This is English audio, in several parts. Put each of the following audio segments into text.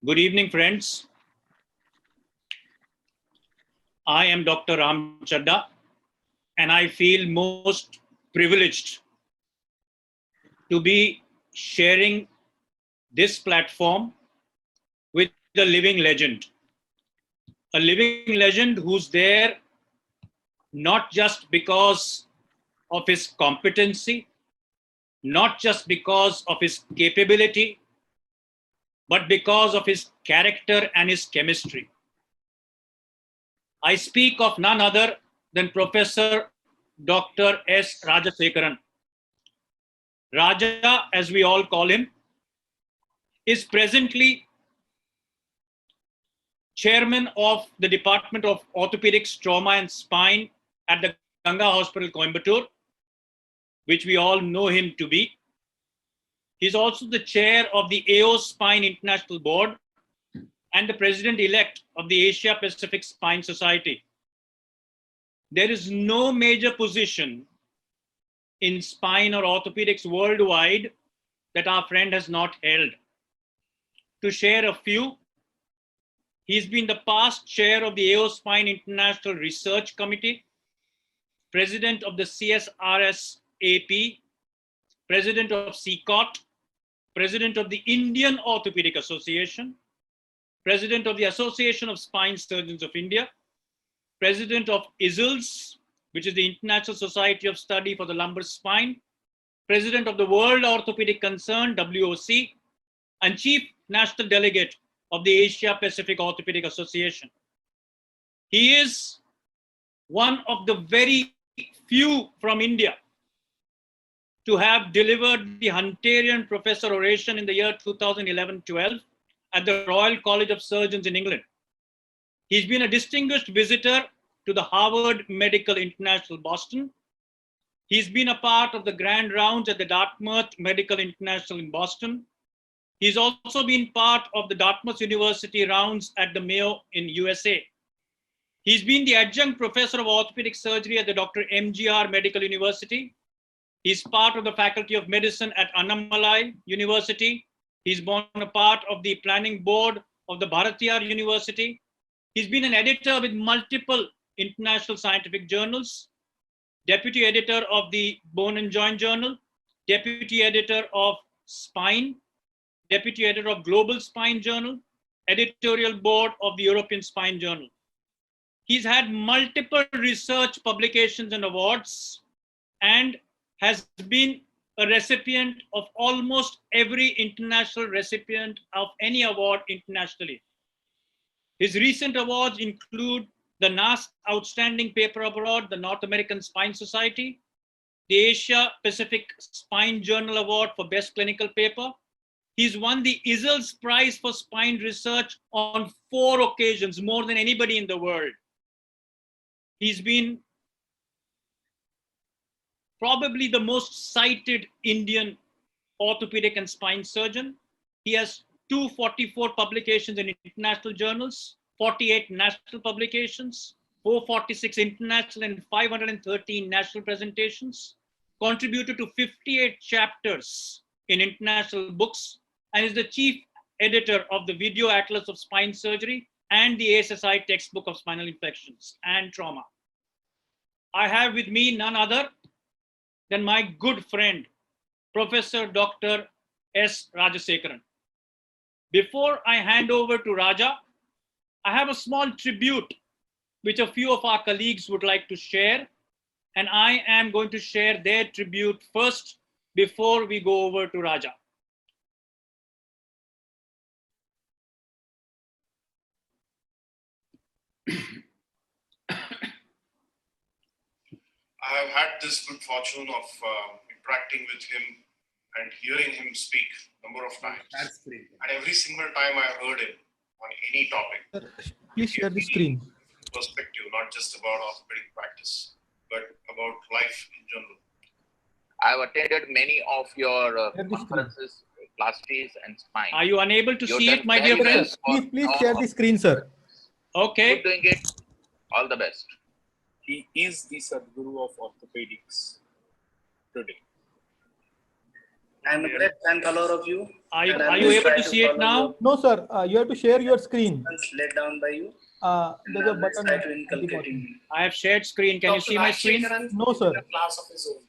Good evening, friends. I am Dr. Ram Chadda, and I feel most privileged to be sharing this platform with a living legend. A living legend who's there not just because of his competency, not just because of his capability, but because of his character and his chemistry. I speak of none other than Professor Dr. S. Rajasekaran. Raja, as we all call him, is presently chairman of the Department of Orthopedics, Trauma and Spine at the Ganga Hospital, Coimbatore, which we all know him to be. He's also the chair of the AO Spine International Board and the president-elect of the Asia Pacific Spine Society. There is no major position in spine or orthopedics worldwide that our friend has not held. To share a few, he's been the past chair of the AO Spine International Research Committee, president of the CSRS AP, president of CCOT, president of the Indian Orthopedic Association, president of the Association of Spine Surgeons of India, president of ISLS, which is the International Society of Study for the Lumbar Spine, president of the World Orthopedic Concern, WOC, and chief national delegate of the Asia Pacific Orthopedic Association. He is one of the very few from India to have delivered the Hunterian Professor Oration in the year 2011-12 at the Royal College of Surgeons in England. He's been a distinguished visitor to the Harvard Medical International Boston. He's been a part of the grand rounds at the Dartmouth Medical International in Boston. He's also been part of the Dartmouth University rounds at the Mayo in USA. He's been the adjunct professor of orthopedic surgery at the Dr. MGR Medical University. He's part of the Faculty of Medicine at Annamalai University. He's been a part of the planning board of the Bharatiyar University. He's been an editor with multiple international scientific journals, deputy editor of the Bone and Joint Journal, deputy editor of Spine, deputy editor of Global Spine Journal, editorial board of the European Spine Journal. He's had multiple research publications and awards and has been a recipient of almost every international recipient of any award internationally. His recent awards include the NASC Outstanding Paper Award, the North American Spine Society, the Asia Pacific Spine Journal Award for Best Clinical Paper. He's won the ISLS Prize for Spine Research on 4 occasions, more than anybody in the world. He's been probably the most cited Indian orthopedic and spine surgeon. He has 244 publications in international journals, 48 national publications, 446 international and 513 national presentations, contributed to 58 chapters in international books, and is the chief editor of the Video Atlas of Spine Surgery and the ASSI textbook of spinal infections and trauma. I have with me none other than my good friend, Professor Dr. S. Rajasekaran. Before I hand over to Raja, I have a small tribute which a few of our colleagues would like to share, and I am going to share their tribute first before we go over to Raja. I have had this good fortune of interacting with him and hearing him speak a number of times. That's great. And every single time I heard him on any topic, Please share the screen. perspective, not just about orthopedic practice, but about life in general. I've attended many of your Share the screen. conferences, classes, and spine. Are you unable to You've see done it, my very dear well friends? for Please share the screen, sir. Okay. Keep doing it. All the best. He is the Sadguru of orthopedics today. I'm a great fan follower of you. Are you, and I are you will able try to see it follow now? No, sir. You have to share your screen. your laid down by you. There's a And I will button try at to the inculcate in bottom. me. I have shared screen. Can you see my screen? Rajasekaran No, is sir. in a class of his own.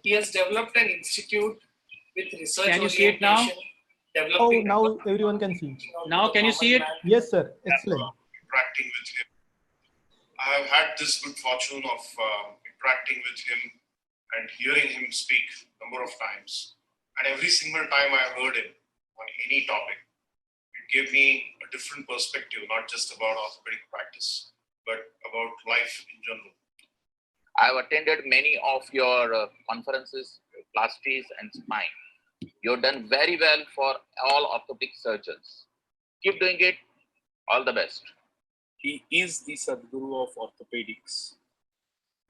He has developed an institute with research Can you see it now? orientation, Oh, developing now everyone can see. reaching out Now to the can you see common it? man. Yes, sir. Excellent. Interacting with him. I have had this good fortune of interacting with him and hearing him speak a number of times. And every single time I heard him on any topic, it gave me a different perspective, not just about orthopedic practice, but about life in general. I've attended many of your conferences, plasties and spine. You've done very well for all orthopedic surgeons. Keep doing it. All the best. He is the Sadguru of orthopedics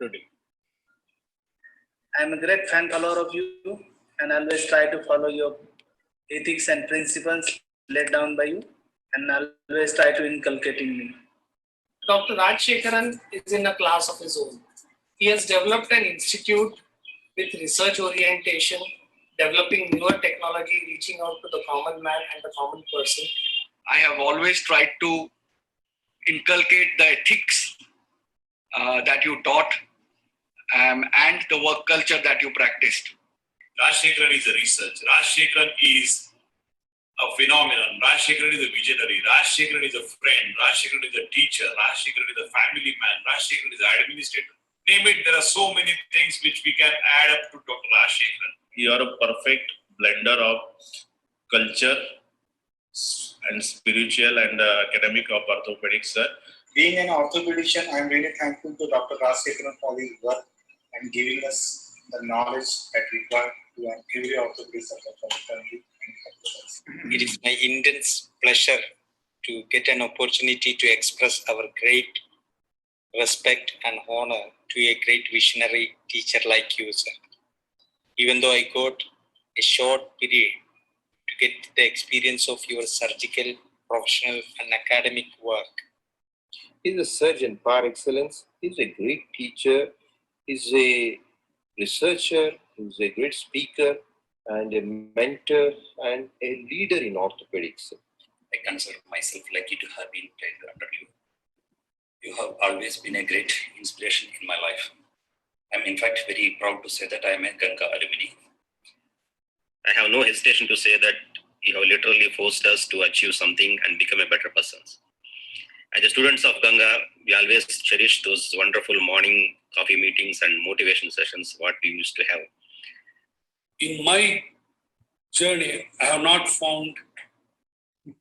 today. I'm a great fan follower of you and always try to follow your ethics and principles laid down by you and always try to inculcate in me. Dr. Rajasekaran is in a class of his own. He has developed an institute with research orientation, developing newer technology, reaching out to the common man and the common person. I have always tried to inculcate the ethics that you taught and the work culture that you practiced. Rajasekaran is a research. Rajasekaran is a phenomenon. Rajasekaran is a visionary. Rajasekaran is a friend. Rajasekaran is a teacher. Rajasekaran is a family man. Rajasekaran is an administrator. Name it, there are so many things which we can add up to Dr. Rajasekaran. You are a perfect blender of culture and spiritual and academic of orthopedics, sir. Being an orthopedician, I am really thankful to Dr. Rajasekaran for his work and giving us the knowledge that required to have every orthopedic surgeon for the country. It is my intense pleasure to get an opportunity to express our great respect and honor to a great visionary teacher like you, sir. Even though I got a short period to get the experience of your surgical, professional, and academic work. He's a surgeon par excellence. He's a great teacher. He's a researcher. He's a great speaker and a mentor and a leader in orthopedics. I consider myself lucky to have been trained under you. You have always been a great inspiration in my life. I'm in fact very proud to say that I am a Ganga alumni. I have no hesitation to say that you have literally forced us to achieve something and become a better persons. As the students of Ganga, we always cherish those wonderful morning coffee meetings and motivation sessions what we used to have. In my journey, I have not found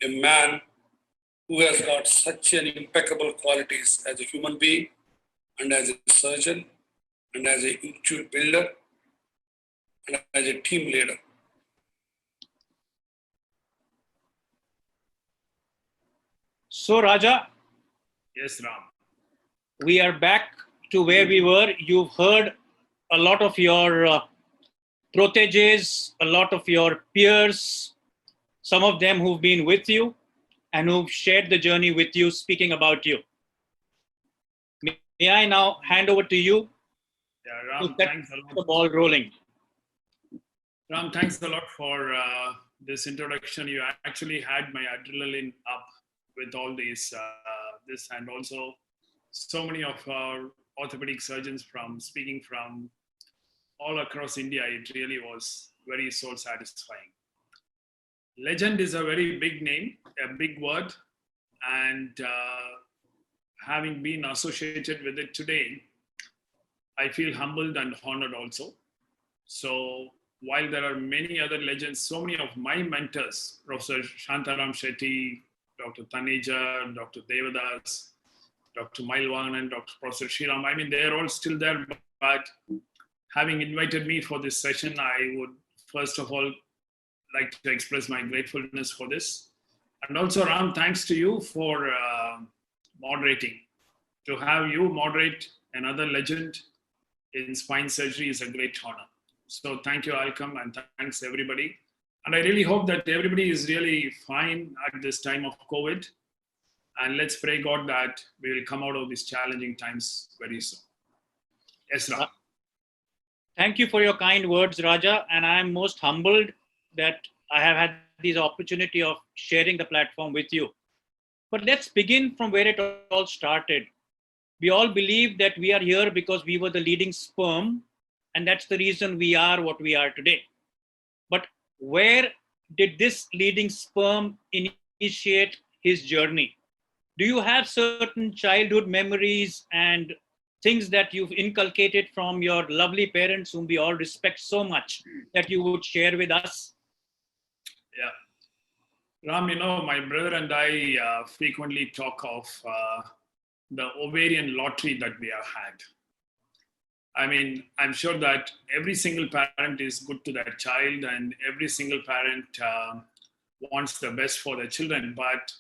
a man who has got such an impeccable qualities as a human being and as a surgeon and as an institute builder and as a team leader. So, Raja, Yes, Ram. we are back to where we were. You've heard a lot of your proteges, a lot of your peers, some of them who've been with you and who've shared the journey with you, speaking about you. May I now hand over to you Yeah, to Ram, set thanks a lot. the ball rolling. Ram, thanks a lot for this introduction. You actually had my adrenaline up with all these, this, and also so many of our orthopedic surgeons from speaking from all across India. It really was very soul satisfying. Legend is a very big name, a big word, and having been associated with it today, I feel humbled and honored also. So while there are many other legends, so many of my mentors, Professor Shantaram Shetty, Dr. Taneja, Dr. Devadas, Dr. Mailwan, and Dr. Professor Shriram, I mean, they're all still there, but having invited me for this session, I would first of all like to express my gratefulness for this. And also, Ram, thanks to you for moderating. To have you moderate another legend in spine surgery is a great honor. So thank you, Alcom, and thanks everybody. And I really hope that everybody is really fine at this time of COVID. And let's pray God that we will come out of these challenging times very soon. Yes, Ram. Thank you for your kind words, Raja. And I am most humbled that I have had this opportunity of sharing the platform with you. But let's begin from where it all started. We all believe that we are here because we were the leading sperm, and that's the reason we are what we are today. But where did this leading sperm initiate his journey? Do you have certain childhood memories and things that you've inculcated from your lovely parents, whom we all respect so much, that you would share with us? Yeah. Ram, my brother and I frequently talk of the ovarian lottery that we have had. I mean, I'm sure that every single parent is good to their child, and every single parent wants the best for their children. But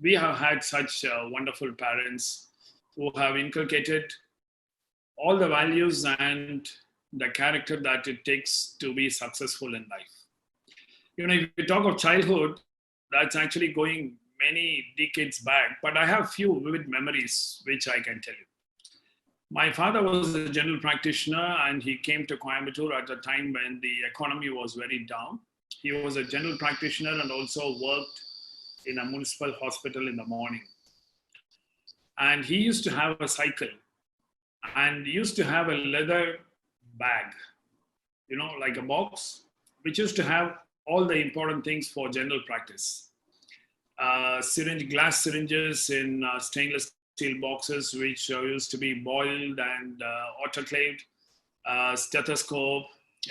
we have had such wonderful parents who have inculcated all the values and the character that it takes to be successful in life. If we talk of childhood, that's actually going many decades back, but I have few vivid memories which I can tell you. My father was a general practitioner, and he came to Coimbatore at a time when the economy was very down. He was a general practitioner and also worked in a municipal hospital in the morning. And he used to have a cycle, and he used to have a leather bag, like a box, which used to have all the important things for general practice. Glass syringes in stainless steel boxes, which used to be boiled and autoclaved, stethoscope,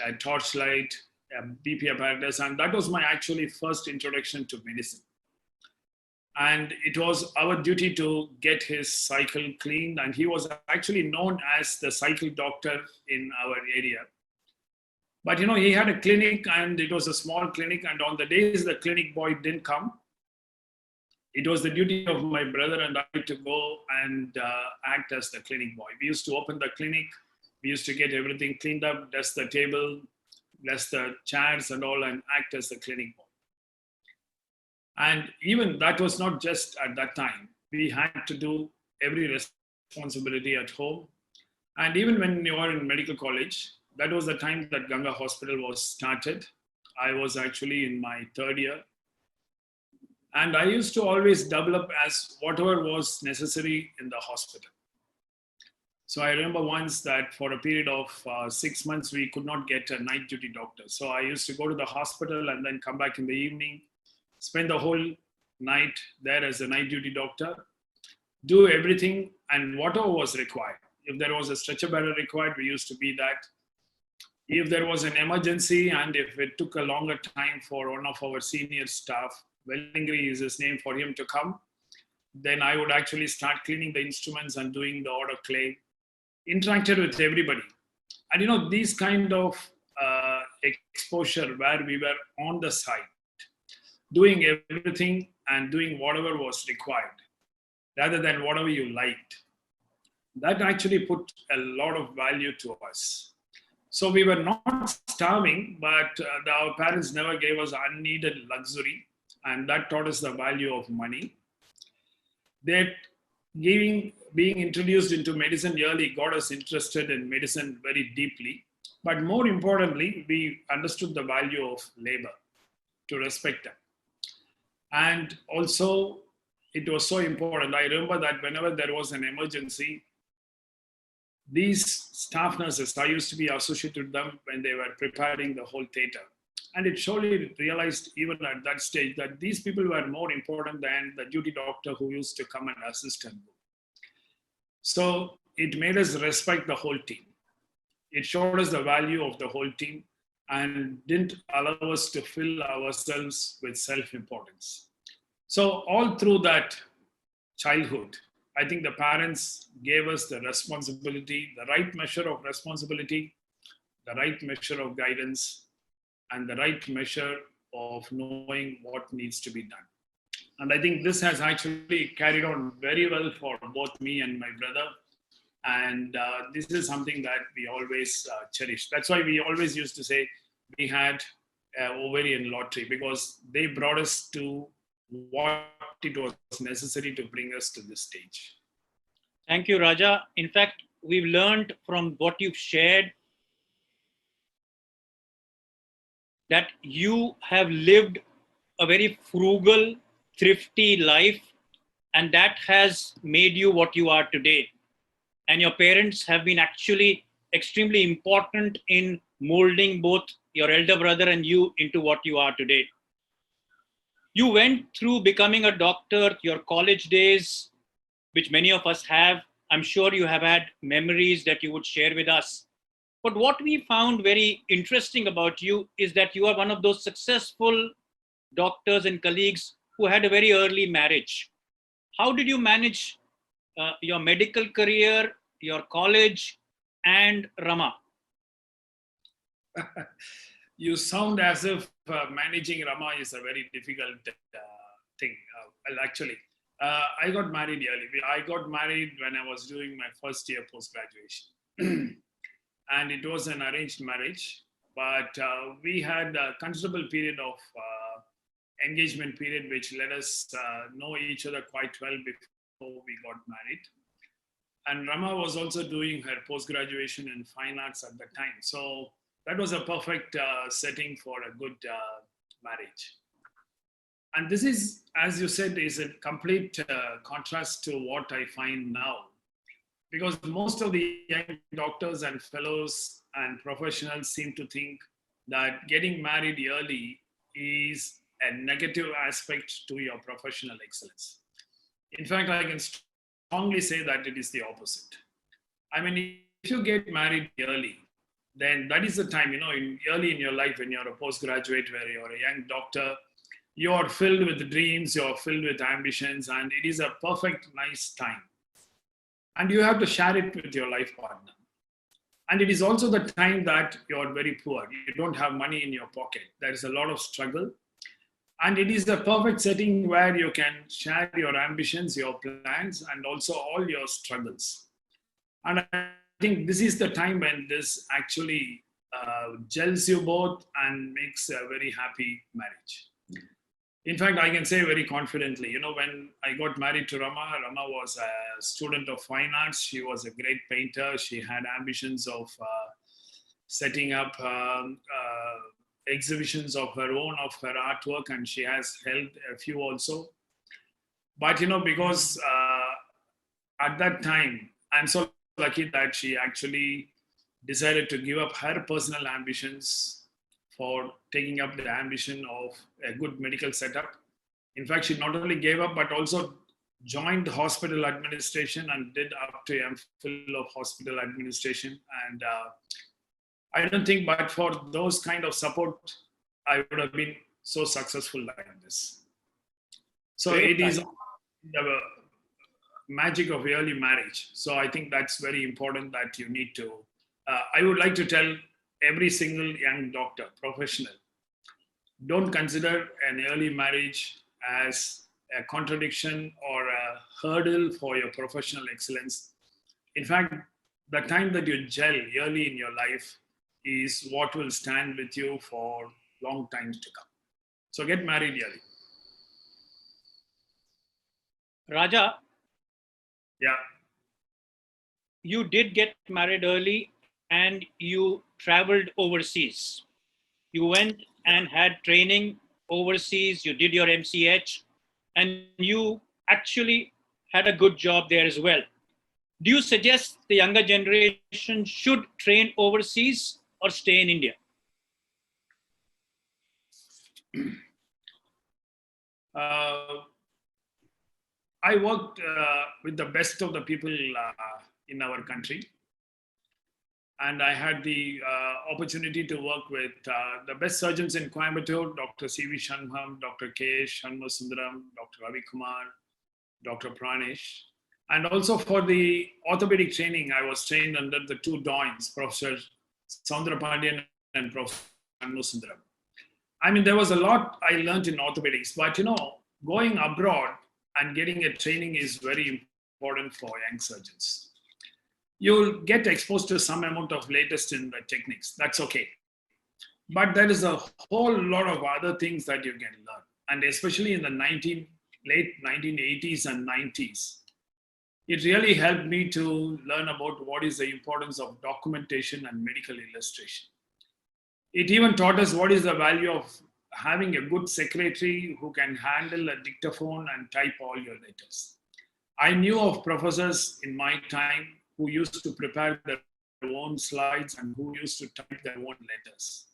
a torchlight, a BP apparatus, and that was my actually first introduction to medicine. And it was our duty to get his cycle cleaned, and he was actually known as the cycle doctor in our area. But he had a clinic, and it was a small clinic, and on the days the clinic boy didn't come, it was the duty of my brother and I to go and act as the clinic boy. We used to open the clinic, we used to get everything cleaned up, dust the table, dust the chairs and all, and act as the clinic boy. And even that was not just at that time. We had to do every responsibility at home. And even when you were in medical college, that was the time that Ganga Hospital was started. I was actually in my third year. And I used to always double up as whatever was necessary in the hospital. So I remember once that for a period of 6 months, we could not get a night duty doctor. So I used to go to the hospital and then come back in the evening, spend the whole night there as a night duty doctor, do everything and whatever was required. If there was a stretcher bearer required, we used to be that. If there was an emergency and if it took a longer time for one of our senior staff, Wellingry is his name, for him to come, then I would actually start cleaning the instruments and doing the autoclave, interacted with everybody. And these kind of exposure where we were on the side, doing everything and doing whatever was required, rather than whatever you liked, that actually put a lot of value to us. So we were not starving, but our parents never gave us unneeded luxury, and that taught us the value of money. That being introduced into medicine early got us interested in medicine very deeply. But more importantly, we understood the value of labor, to respect them. And also, it was so important. I remember that whenever there was an emergency, these staff nurses, I used to be associated with them when they were preparing the whole theater. And it surely realized even at that stage that these people were more important than the duty doctor who used to come and assist them. So it made us respect the whole team. It showed us the value of the whole team and didn't allow us to fill ourselves with self-importance. So all through that childhood, I think the parents gave us the responsibility, the right measure of responsibility, the right measure of guidance, and the right measure of knowing what needs to be done. And I think this has actually carried on very well for both me and my brother. And this is something that we always cherish. That's why we always used to say we had ovarian lottery, because they brought us to what it was necessary to bring us to this stage. Thank you, Raja. In fact, we've learned from what you've shared that you have lived a very frugal, thrifty life, and that has made you what you are today. And your parents have been actually extremely important in molding both your elder brother and you into what you are today. You went through becoming a doctor, your college days, which many of us have. I'm sure you have had memories that you would share with us. But what we found very interesting about you is that you are one of those successful doctors and colleagues who had a very early marriage. How did you manage your medical career, your college, and Rama? You sound as if managing Rama is a very difficult thing. Well, actually, I got married early. I got married when I was doing my first year post graduation. And it was an arranged marriage, but we had a considerable period of engagement period, which let us know each other quite well before we got married. And Rama was also doing her post-graduation in fine arts at the time. So that was a perfect setting for a good marriage. And this is, as you said, is a complete contrast to what I find now. Because most of the young doctors and fellows and professionals seem to think that getting married early is a negative aspect to your professional excellence. In fact, I can strongly say that it is the opposite. I mean, if you get married early, then that is the time, early in your life when you're a postgraduate, where you're a young doctor, you're filled with dreams, you're filled with ambitions, and it is a perfect, nice time. And you have to share it with your life partner. And it is also the time that you're very poor. You don't have money in your pocket. There is a lot of struggle. And it is the perfect setting where you can share your ambitions, your plans, and also all your struggles. And I think this is the time when this actually gels you both and makes a very happy marriage. In fact, I can say very confidently, when I got married to Rama, Rama was a student of fine arts. She was a great painter. She had ambitions of setting up exhibitions of her own, of her artwork, and she has held a few also. But, because at that time, I'm so lucky that she actually decided to give up her personal ambitions for taking up the ambition of a good medical setup. In fact, she not only gave up, but also joined hospital administration and did up to MPhil of hospital administration. And I don't think, but for those kind of support, I would have been so successful like this. So it is the magic of early marriage. So I think that's very important that you need to, I would like to tell every single young doctor, professional, don't consider an early marriage as a contradiction or a hurdle for your professional excellence. In fact, the time that you gel early in your life is what will stand with you for long times to come. So get married early. Raja, yeah, you did get married early and you traveled overseas. You went and had training overseas, you did your MCH, and you actually had a good job there as well. Do you suggest the younger generation should train overseas or stay in India? I worked with the best of the people in our country. And I had the opportunity to work with the best surgeons in Coimbatore, Dr. C.V. Shanmugam, Dr. K. Shanmusundaram, Dr. Ravi Kumar, Dr. Pranesh. And also for the orthopedic training, I was trained under the two Doins, Professor Soundra Pandian and Professor Shanmusundaram. I mean, there was a lot I learned in orthopedics, but going abroad and getting a training is very important for young surgeons. You'll get exposed to some amount of latest in the techniques. That's okay. But there is a whole lot of other things that you can learn. And especially in the late 1980s and 90s, it really helped me to learn about what is the importance of documentation and medical illustration. It even taught us what is the value of having a good secretary who can handle a dictaphone and type all your letters. I knew of professors in my time who used to prepare their own slides and who used to type their own letters.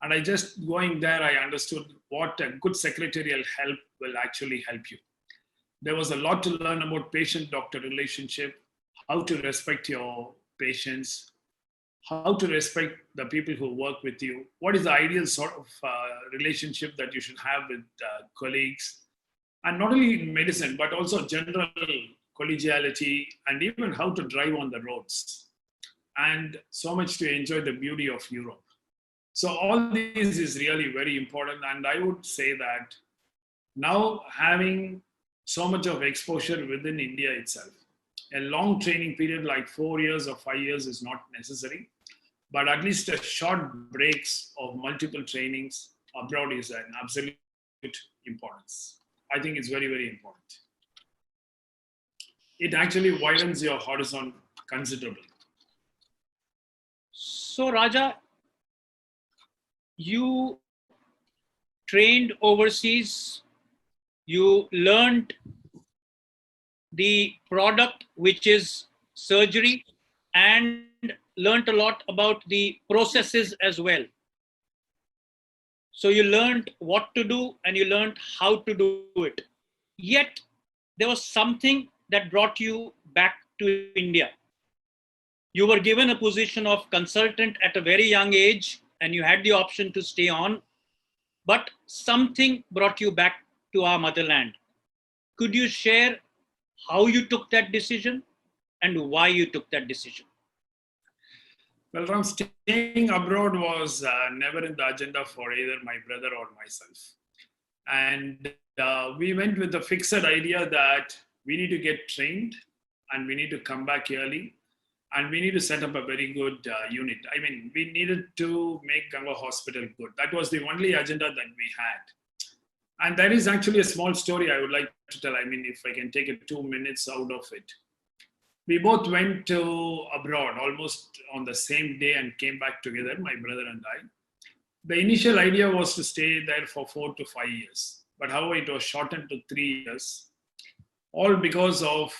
And I just going there, I understood what a good secretarial help will actually help you. There was a lot to learn about patient-doctor relationship, how to respect your patients, how to respect the people who work with you, what is the ideal sort of relationship that you should have with colleagues, and not only in medicine, but also general collegiality, and even how to drive on the roads, and so much to enjoy the beauty of Europe. So all this is really very important. And I would say that now having so much of exposure within India itself, a long training period like 4 years or 5 years is not necessary, but at least a short breaks of multiple trainings abroad is an absolute importance. I think it's very, very important. It actually widens your horizon considerably. So, Raja, you trained overseas, you learned the product, which is surgery, and learned a lot about the processes as well. So you learned what to do and you learned how to do it. Yet there was something that brought you back to India. You were given a position of consultant at a very young age and you had the option to stay on, but something brought you back to our motherland. Could you share how you took that decision and why you took that decision? Well, Ram, staying abroad was never in the agenda for either my brother or myself. And we went with the fixed idea that we need to get trained and we need to come back early and we need to set up a very good unit. I mean, we needed to make Ganga Hospital good. That was the only agenda that we had. And that is actually a small story I would like to tell. I mean, if I can take it 2 minutes out of it. We both went to abroad almost on the same day and came back together, my brother and I. The initial idea was to stay there for 4 to 5 years, but however, it was shortened to 3 years, all because of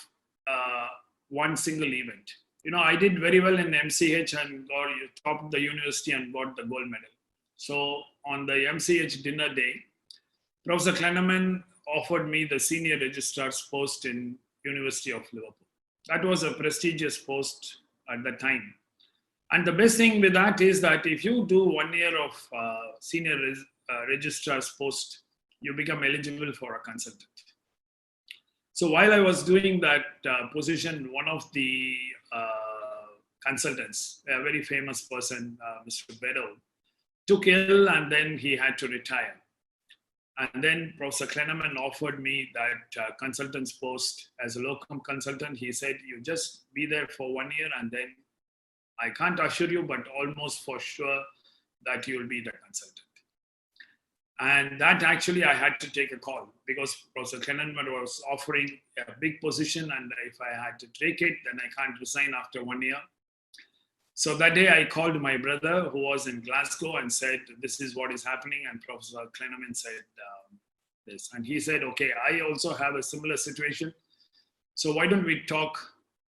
one single event. You know, I did very well in MCH and got top of the university and got the gold medal. So on the MCH dinner day, Professor Kleineman offered me the senior registrar's post in University of Liverpool. That was a prestigious post at the time. And the best thing with that is that if you do 1 year of senior registrar's post, you become eligible for a consultant. So while I was doing that position, one of the consultants, a very famous person, Mr. Beddow, took ill and then he had to retire. And then Professor Kleineman offered me that consultant's post as a locum consultant. He said, you just be there for 1 year and then I can't assure you, but almost for sure that you'll be the consultant. And that actually I had to take a call because Professor Kleineman was offering a big position and if I had to take it, then I can't resign after 1 year. So that day I called my brother who was in Glasgow and said, this is what is happening. And Professor Kleineman said this. And he said, okay, I also have a similar situation. So why don't we talk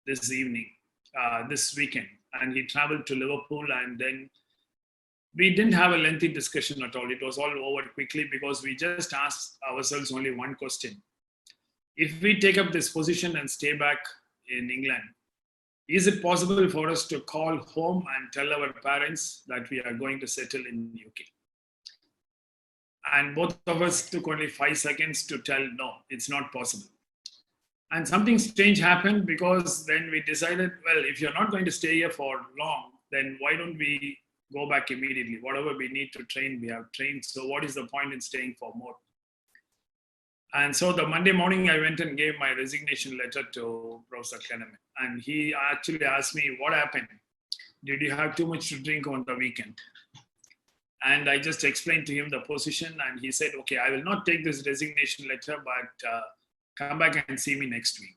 this evening, this weekend? And he traveled to Liverpool and then we didn't have a lengthy discussion at all. It was all over quickly because we just asked ourselves only one question. If we take up this position and stay back in England, is it possible for us to call home and tell our parents that we are going to settle in the UK? And both of us took only 5 seconds to tell, no, it's not possible. And something strange happened because then we decided, well, if you're not going to stay here for long, then why don't we go back immediately? Whatever we need to train, we have trained. So what is the point in staying for more? And so the Monday morning, I went and gave my resignation letter to Professor Kleineman. And he actually asked me, what happened? Did you have too much to drink on the weekend? And I just explained to him the position. And he said, okay, I will not take this resignation letter, but come back and see me next week.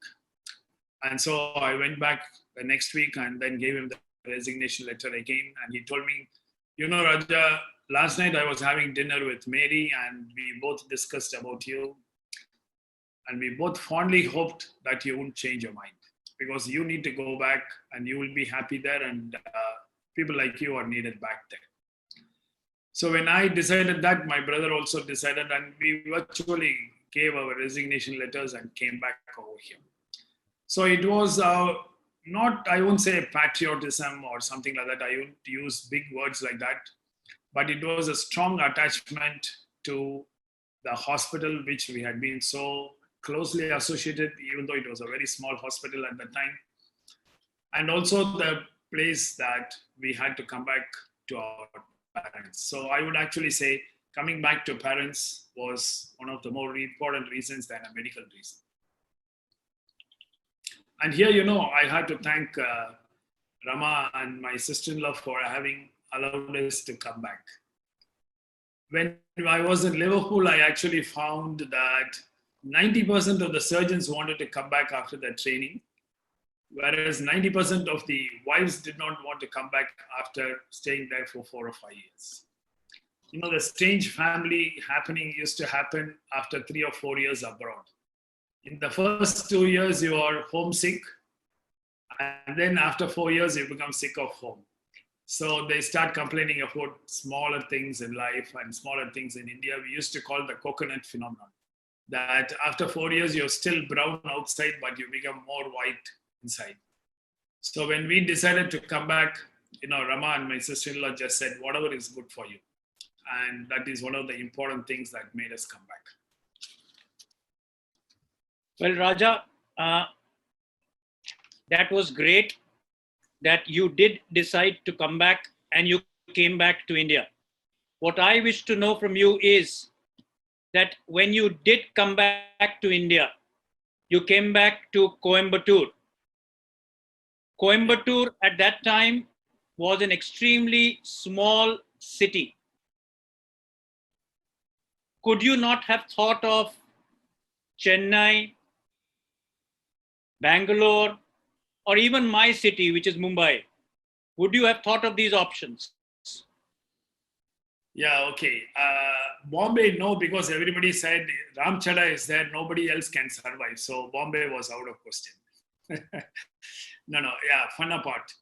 And so I went back the next week and then gave him the resignation letter again. And he told me, You know, Raja, last night I was having dinner with Mary and we both discussed about you. And we both fondly hoped that you wouldn't change your mind because you need to go back and you will be happy there, and people like you are needed back there. So when I decided that, my brother also decided, and we virtually gave our resignation letters and came back over here. So it was not, I won't say patriotism or something like that. I won't use big words like that, but it was a strong attachment to the hospital, which we had been so closely associated, even though it was a very small hospital at the time. And also the place that we had to come back to our parents. So I would actually say coming back to parents was one of the more important reasons than a medical reason. And here, you know, I had to thank Rama and my sister-in-law for having allowed us to come back. When I was in Liverpool, I actually found that 90% of the surgeons wanted to come back after their training, whereas 90% of the wives did not want to come back after staying there for 4 or 5 years. You know, the strange family happening used to happen after 3 or 4 years abroad. In the first 2 years, you are homesick, and then after 4 years, you become sick of home. So they start complaining about smaller things in life and smaller things in India. We used to call the coconut phenomenon, that after 4 years, you're still brown outside, but you become more white inside. So when we decided to come back, you know, Rama and my sister-in-law just said, whatever is good for you. And that is one of the important things that made us come back. Well, Raja, that was great that you did decide to come back and you came back to India. What I wish to know from you is that when you did come back to India, you came back to Coimbatore. Coimbatore at that time was an extremely small city. Could you not have thought of Chennai, Bangalore, or even my city, which is Mumbai? Would you have thought of these options? Yeah, okay. Bombay, no, because everybody said Ramchada is there, nobody else can survive. So Bombay was out of question. No, yeah, fun apart.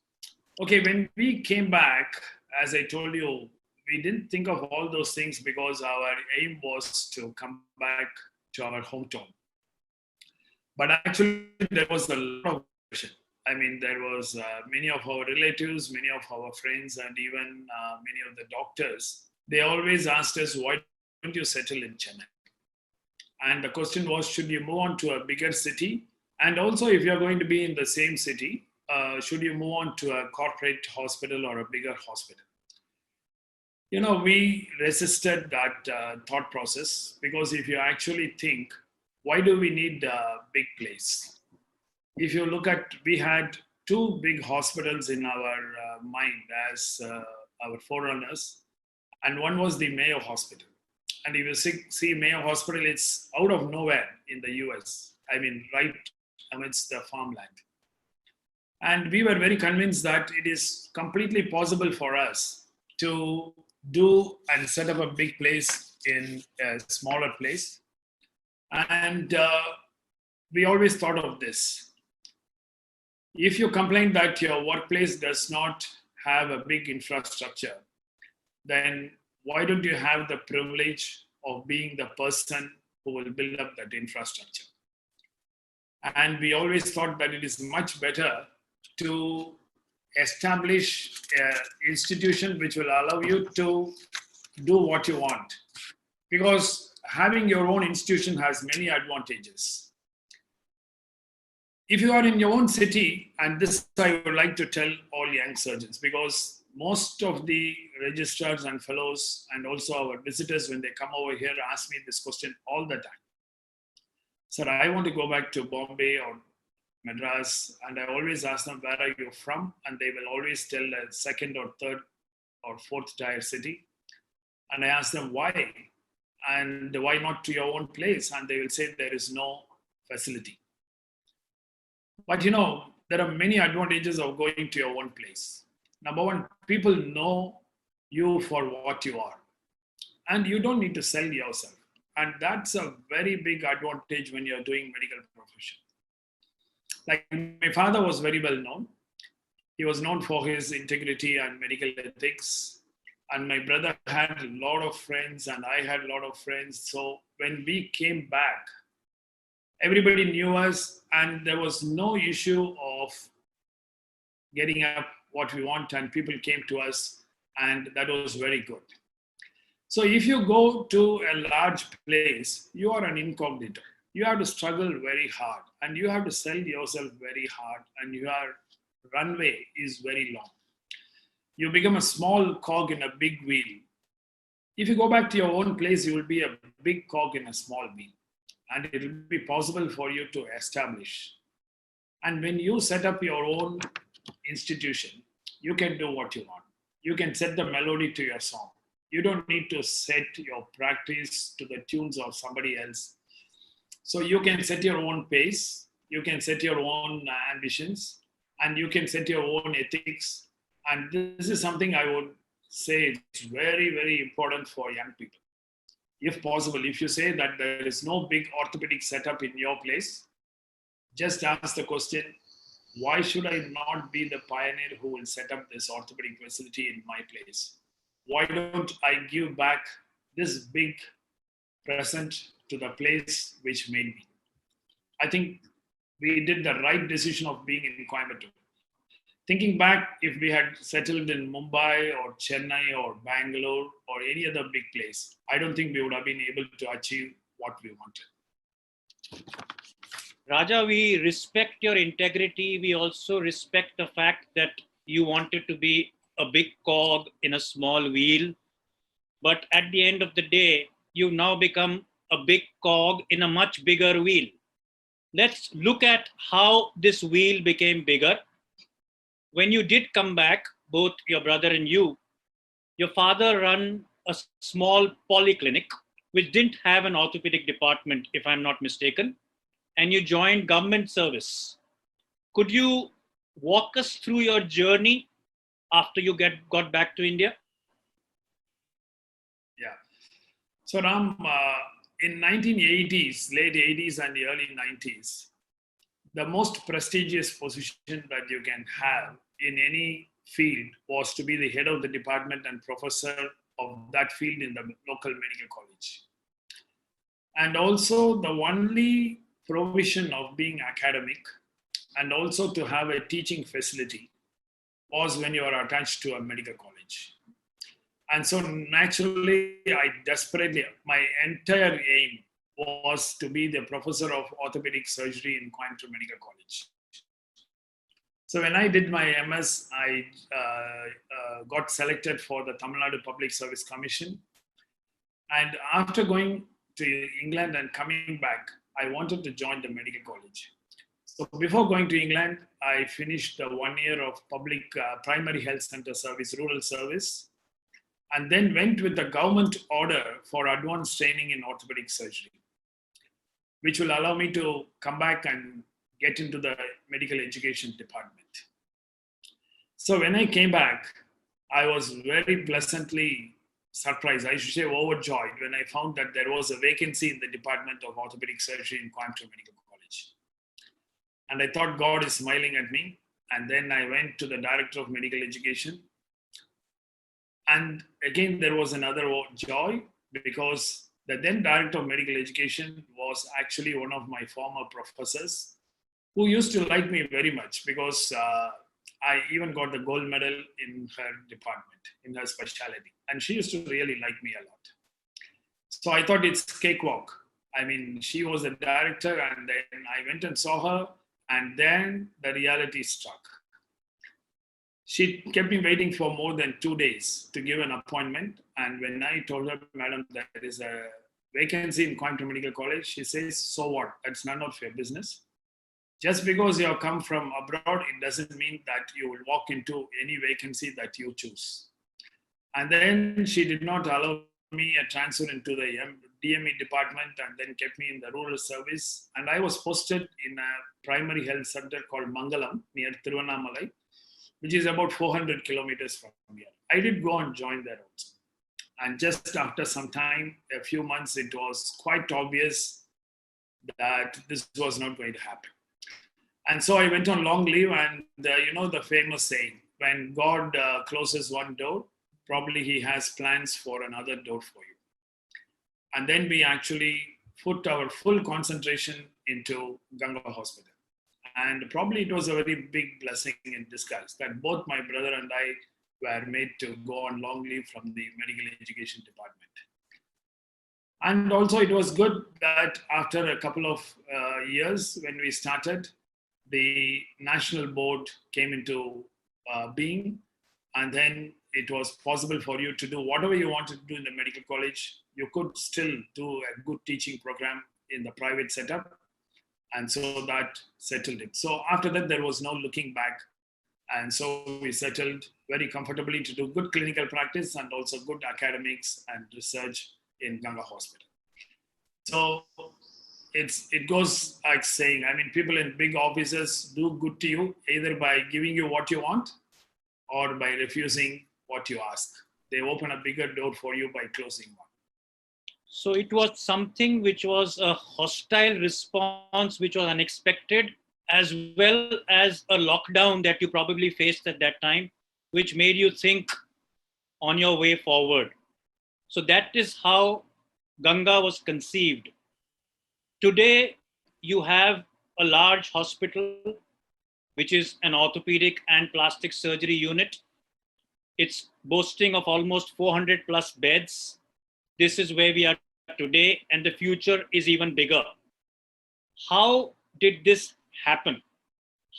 Okay, when we came back, as I told you, we didn't think of all those things because our aim was to come back to our hometown. But actually, there was a lot of pressure. I mean, there was many of our relatives, many of our friends, and even many of the doctors. They always asked us, why don't you settle in Chennai? And the question was, should you move on to a bigger city? And also, if you're going to be in the same city, should you move on to a corporate hospital or a bigger hospital? You know, we resisted that thought process because if you actually think, why do we need a big place? If you look at, we had 2 big hospitals in our mind as our forerunners, and one was the Mayo Hospital. And if you see Mayo Hospital, it's out of nowhere in the US. I mean, right amidst the farmland. And we were very convinced that it is completely possible for us to do and set up a big place in a smaller place. And we always thought of this. If you complain that your workplace does not have a big infrastructure, then why don't you have the privilege of being the person who will build up that infrastructure? And we always thought that it is much better to establish an institution which will allow you to do what you want. Because having your own institution has many advantages. If you are in your own city, and this I would like to tell all young surgeons, because most of the registrars and fellows and also our visitors, when they come over here, ask me this question all the time. Sir, I want to go back to Bombay or Madras, and I always ask them, where are you from? And they will always tell a 2nd or 3rd or 4th tier city. And I ask them why, and why not to your own place? And they will say there is no facility. But you know, there are many advantages of going to your own place. Number one, people know you for what you are. And you don't need to sell yourself. And that's a very big advantage when you're doing medical profession. Like my father was very well known. He was known for his integrity and medical ethics. And my brother had a lot of friends, and I had a lot of friends. So when we came back, everybody knew us, and there was no issue of getting up what we want, and people came to us, and that was very good. So if you go to a large place, you are an incognito. You have to struggle very hard, and you have to sell yourself very hard, and your runway is very long. You become a small cog in a big wheel. If you go back to your own place, you will be a big cog in a small wheel, and it will be possible for you to establish. And when you set up your own institution, you can do what you want. You can set the melody to your song. You don't need to set your practice to the tunes of somebody else. So you can set your own pace, you can set your own ambitions, and you can set your own ethics. And this is something I would say it's very, very important for young people. If possible, if you say that there is no big orthopedic setup in your place, just ask the question, why should I not be the pioneer who will set up this orthopedic facility in my place? Why don't I give back this big present to the place which made me? I think we did the right decision of being in Coimbatore. Thinking back, if we had settled in Mumbai or Chennai or Bangalore or any other big place, I don't think we would have been able to achieve what we wanted. Raja, we respect your integrity. We also respect the fact that you wanted to be a big cog in a small wheel. But at the end of the day, you've now become a big cog in a much bigger wheel. Let's look at how this wheel became bigger. When you did come back, both your brother and you, your father ran a small polyclinic, which didn't have an orthopedic department, if I'm not mistaken, and you joined government service. Could you walk us through your journey after you got back to India? Yeah. So Ram, in 1980s, late 80s and the early 90s, the most prestigious position that you can have in any field was to be the head of the department and professor of that field in the local medical college. And also the only provision of being academic and also to have a teaching facility was when you are attached to a medical college. And so naturally, my entire aim was to be the professor of orthopedic surgery in Coimbatore Medical College. So when I did my MS, I got selected for the Tamil Nadu Public Service Commission. And after going to England and coming back, I wanted to join the medical college. So before going to England, I finished 1 year of public primary health center service, rural service, and then went with the government order for advanced training in orthopedic surgery, which will allow me to come back and get into the medical education department. So when I came back, I was very pleasantly surprised, I should say overjoyed, when I found that there was a vacancy in the Department of Orthopedic Surgery in Coimbatore Medical College. And I thought God is smiling at me. And then I went to the Director of Medical Education. And again, there was another joy because the then Director of Medical Education was actually one of my former professors who used to like me very much because I even got the gold medal in her department, in her specialty. And she used to really like me a lot. So I thought it's cakewalk. I mean, she was the director and then I went and saw her and then the reality struck. She kept me waiting for more than 2 days to give an appointment. And when I told her, madam, there is a vacancy in Coimbatore Medical College, she says, so what? That's none of your business. Just because you have come from abroad, it doesn't mean that you will walk into any vacancy that you choose. And then she did not allow me a transfer into the DME department and then kept me in the rural service. And I was posted in a primary health center called Mangalam near Tiruvannamalai, which is about 400 kilometers from here. I did go and join there also. And just after some time, a few months, it was quite obvious that this was not going to happen. And so I went on long leave, and the famous saying, when God closes one door, probably he has plans for another door for you. And then we actually put our full concentration into Ganga Hospital. And probably it was a very big blessing in disguise that both my brother and I were made to go on long leave from the medical education department. And also it was good that after a couple of years when we started, the national board came into being, and then it was possible for you to do whatever you wanted to do in the medical college. You could still do a good teaching program in the private setup, and so that settled it. So after that, there was no looking back, and so we settled very comfortably to do good clinical practice and also good academics and research in Ganga Hospital. So it goes like saying, I mean, people in big offices do good to you either by giving you what you want or by refusing what you ask. They open a bigger door for you by closing one. So it was something which was a hostile response, which was unexpected, as well as a lockdown that you probably faced at that time, which made you think on your way forward. So that is how Ganga was conceived. Today, you have a large hospital, which is an orthopedic and plastic surgery unit. It's boasting of almost 400 plus beds. This is where we are today, and the future is even bigger. How did this happen?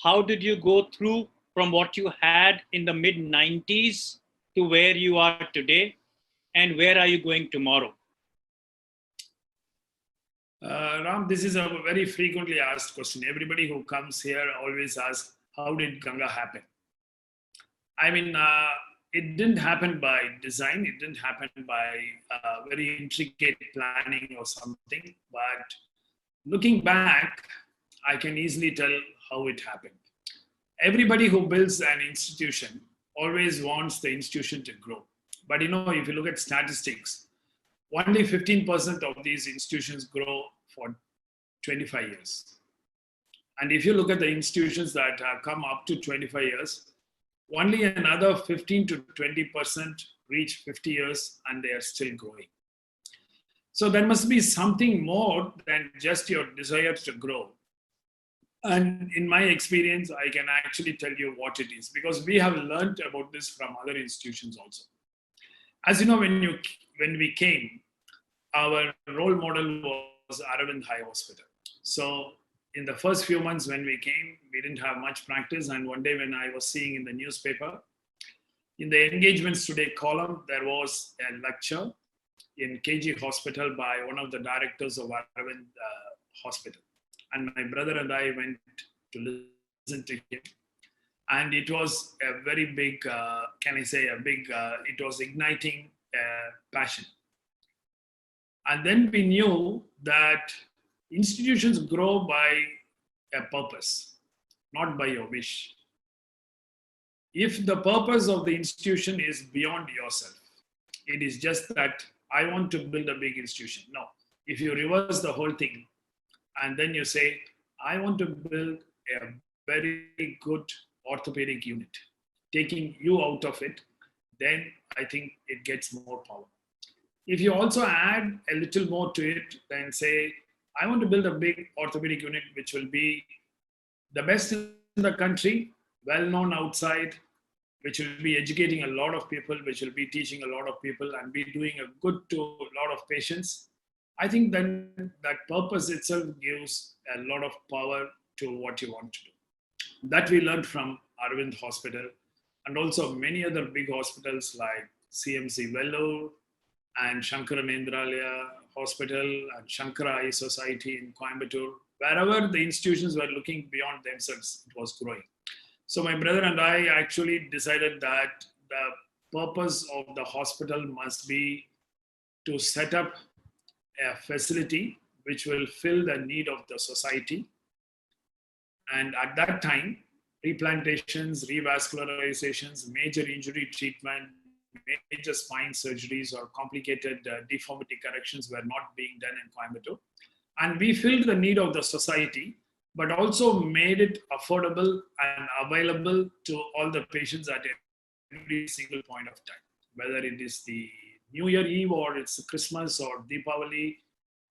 How did you go through from what you had in the mid 90s to where you are today, and where are you going tomorrow? Ram, this is a very frequently asked question. Everybody who comes here always asks, how did Ganga happen? I mean, it didn't happen by design. It didn't happen by very intricate planning or something. But looking back, I can easily tell how it happened. Everybody who builds an institution always wants the institution to grow. But if you look at statistics, only 15% of these institutions grow for 25 years. And if you look at the institutions that have come up to 25 years, only another 15 to 20% reach 50 years and they are still growing. So there must be something more than just your desire to grow. And in my experience, I can actually tell you what it is, because we have learned about this from other institutions also. As you know, when we came, our role model was Aravind High Hospital. So in the first few months when we came, we didn't have much practice. And one day when I was seeing in the newspaper, in the Engagements Today column, there was a lecture in KG Hospital by one of the directors of Aravind Hospital. And my brother and I went to listen to him. And it was a very big, it was igniting passion. And then we knew that institutions grow by a purpose, not by your wish. If the purpose of the institution is beyond yourself, it is just that I want to build a big institution. No, if you reverse the whole thing and then you say, I want to build a very good orthopedic unit, taking you out of it, then I think it gets more power. If you also add a little more to it, then say, I want to build a big orthopedic unit which will be the best in the country, well known outside, which will be educating a lot of people, which will be teaching a lot of people and be doing a good to a lot of patients. I think then that purpose itself gives a lot of power to what you want to do. That we learned from Aravind Hospital and also many other big hospitals like CMC Vellore and Shankaranendralaya Hospital and Shankara Eye Society in Coimbatore. Wherever the institutions were looking beyond themselves, it was growing. So my brother and I actually decided that the purpose of the hospital must be to set up a facility which will fill the need of the society. And at that time, replantations, revascularizations, major injury treatment, major spine surgeries or complicated deformity corrections were not being done in Coimbatore. And we filled the need of the society, but also made it affordable and available to all the patients at every single point of time. Whether it is the New Year Eve or it's Christmas or Deepavali,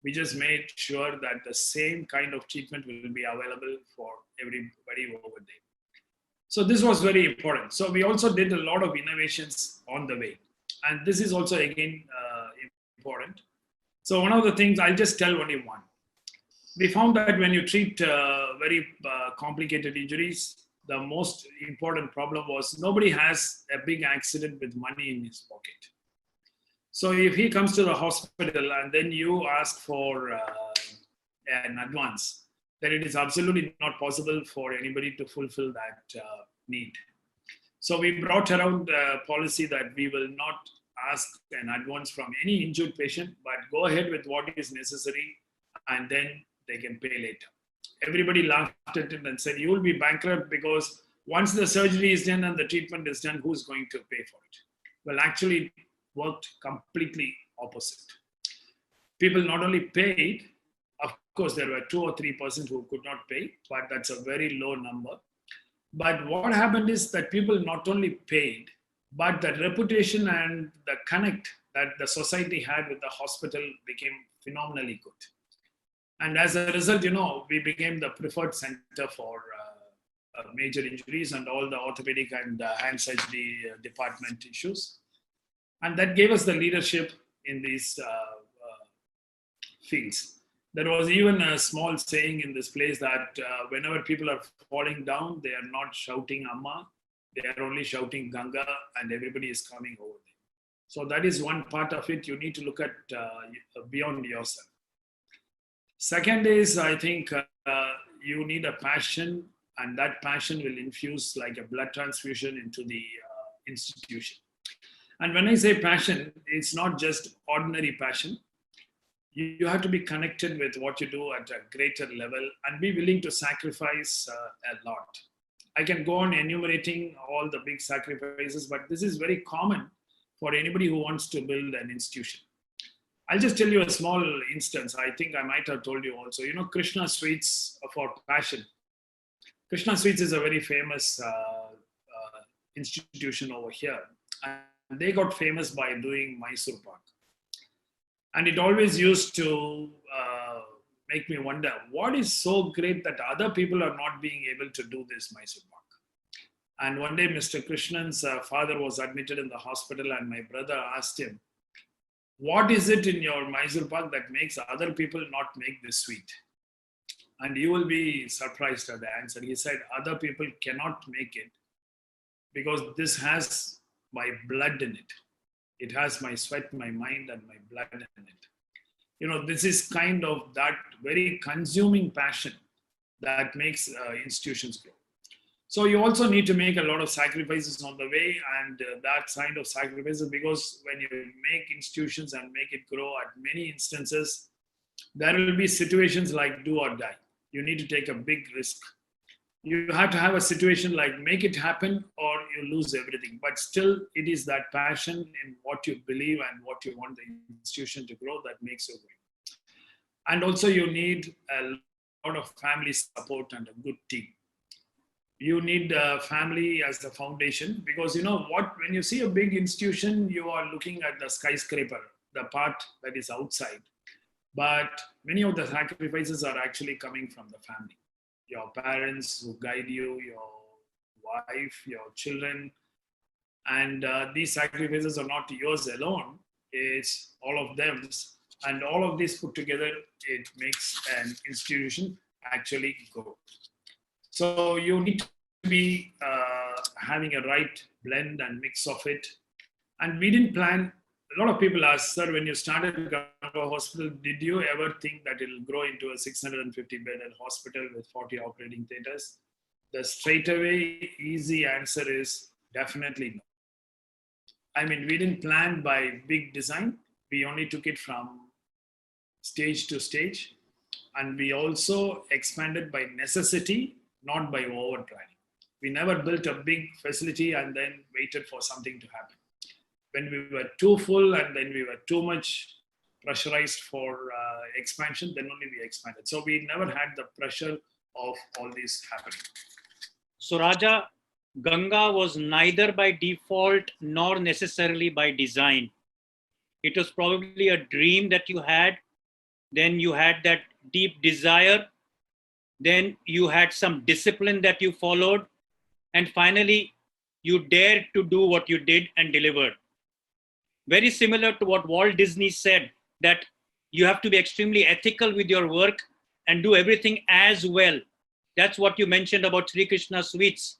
we just made sure that the same kind of treatment will be available for everybody over there. So this was very important. So we also did a lot of innovations on the way. And this is also again important. So one of the things, I'll just tell only one. We found that when you treat very complicated injuries, the most important problem was nobody has a big accident with money in his pocket. So if he comes to the hospital and then you ask for an advance, then it is absolutely not possible for anybody to fulfill that need. So we brought around a policy that we will not ask an advance from any injured patient, but go ahead with what is necessary and then they can pay later. Everybody laughed at it and said, you will be bankrupt because once the surgery is done and the treatment is done, who's going to pay for it? Well, actually, it worked completely opposite. People not only paid, of course, there were 2 or 3% who could not pay, but that's a very low number. But what happened is that people not only paid, but the reputation and the connect that the society had with the hospital became phenomenally good. And as a result, we became the preferred center for major injuries and all the orthopedic and hand surgery department issues. And that gave us the leadership in these fields. There was even a small saying in this place that whenever people are falling down, they are not shouting Amma, they are only shouting Ganga, and everybody is coming over there. So that is one part of it. You need to look at beyond yourself. Second is, I think you need a passion, and that passion will infuse like a blood transfusion into the institution. And when I say passion, it's not just ordinary passion. You have to be connected with what you do at a greater level and be willing to sacrifice a lot. I can go on enumerating all the big sacrifices, but this is very common for anybody who wants to build an institution. I'll just tell you a small instance. I think I might have told you also. Krishna Sweets for Passion. Krishna Sweets is a very famous institution over here. And they got famous by doing Mysore Pak. And it always used to make me wonder, what is so great that other people are not being able to do this Mysore Pak? And one day, Mr. Krishnan's father was admitted in the hospital, and my brother asked him, what is it in your Mysore Pak that makes other people not make this sweet? And you will be surprised at the answer. He said, other people cannot make it because this has my blood in it. It has my sweat, my mind, and my blood in it. This is kind of that very consuming passion that makes institutions grow. So you also need to make a lot of sacrifices on the way, and that kind of sacrifices, because when you make institutions and make it grow, at many instances, there will be situations like do or die. You need to take a big risk. You have to have a situation like make it happen or you lose everything. But still, it is that passion in what you believe and what you want the institution to grow that makes you grow. And also you need a lot of family support and a good team. You need a family as the foundation, because when you see a big institution, you are looking at the skyscraper, the part that is outside. But many of the sacrifices are actually coming from the family. Your parents who guide you, your wife, your children. And these sacrifices are not yours alone. It's all of them. And all of this put together, it makes an institution actually grow. So you need to be having a right blend and mix of it. And we didn't plan. A lot of people ask, sir, when you started Ganga Hospital, did you ever think that it will grow into a 650-bedded hospital with 40 operating theaters? The straightaway easy answer is definitely no. I mean, we didn't plan by big design. We only took it from stage to stage. And we also expanded by necessity, not by over-planning. We never built a big facility and then waited for something to happen. when we were too full and then we were too much pressurized for expansion, then only we expanded. So we never had the pressure of all this happening. So Raja, Ganga was neither by default nor necessarily by design. It was probably a dream that you had. Then you had that deep desire. Then you had some discipline that you followed. And finally, you dared to do what you did and delivered. Very similar to what Walt Disney said, that you have to be extremely ethical with your work and do everything as well. That's what you mentioned about Sri Krishna Sweets.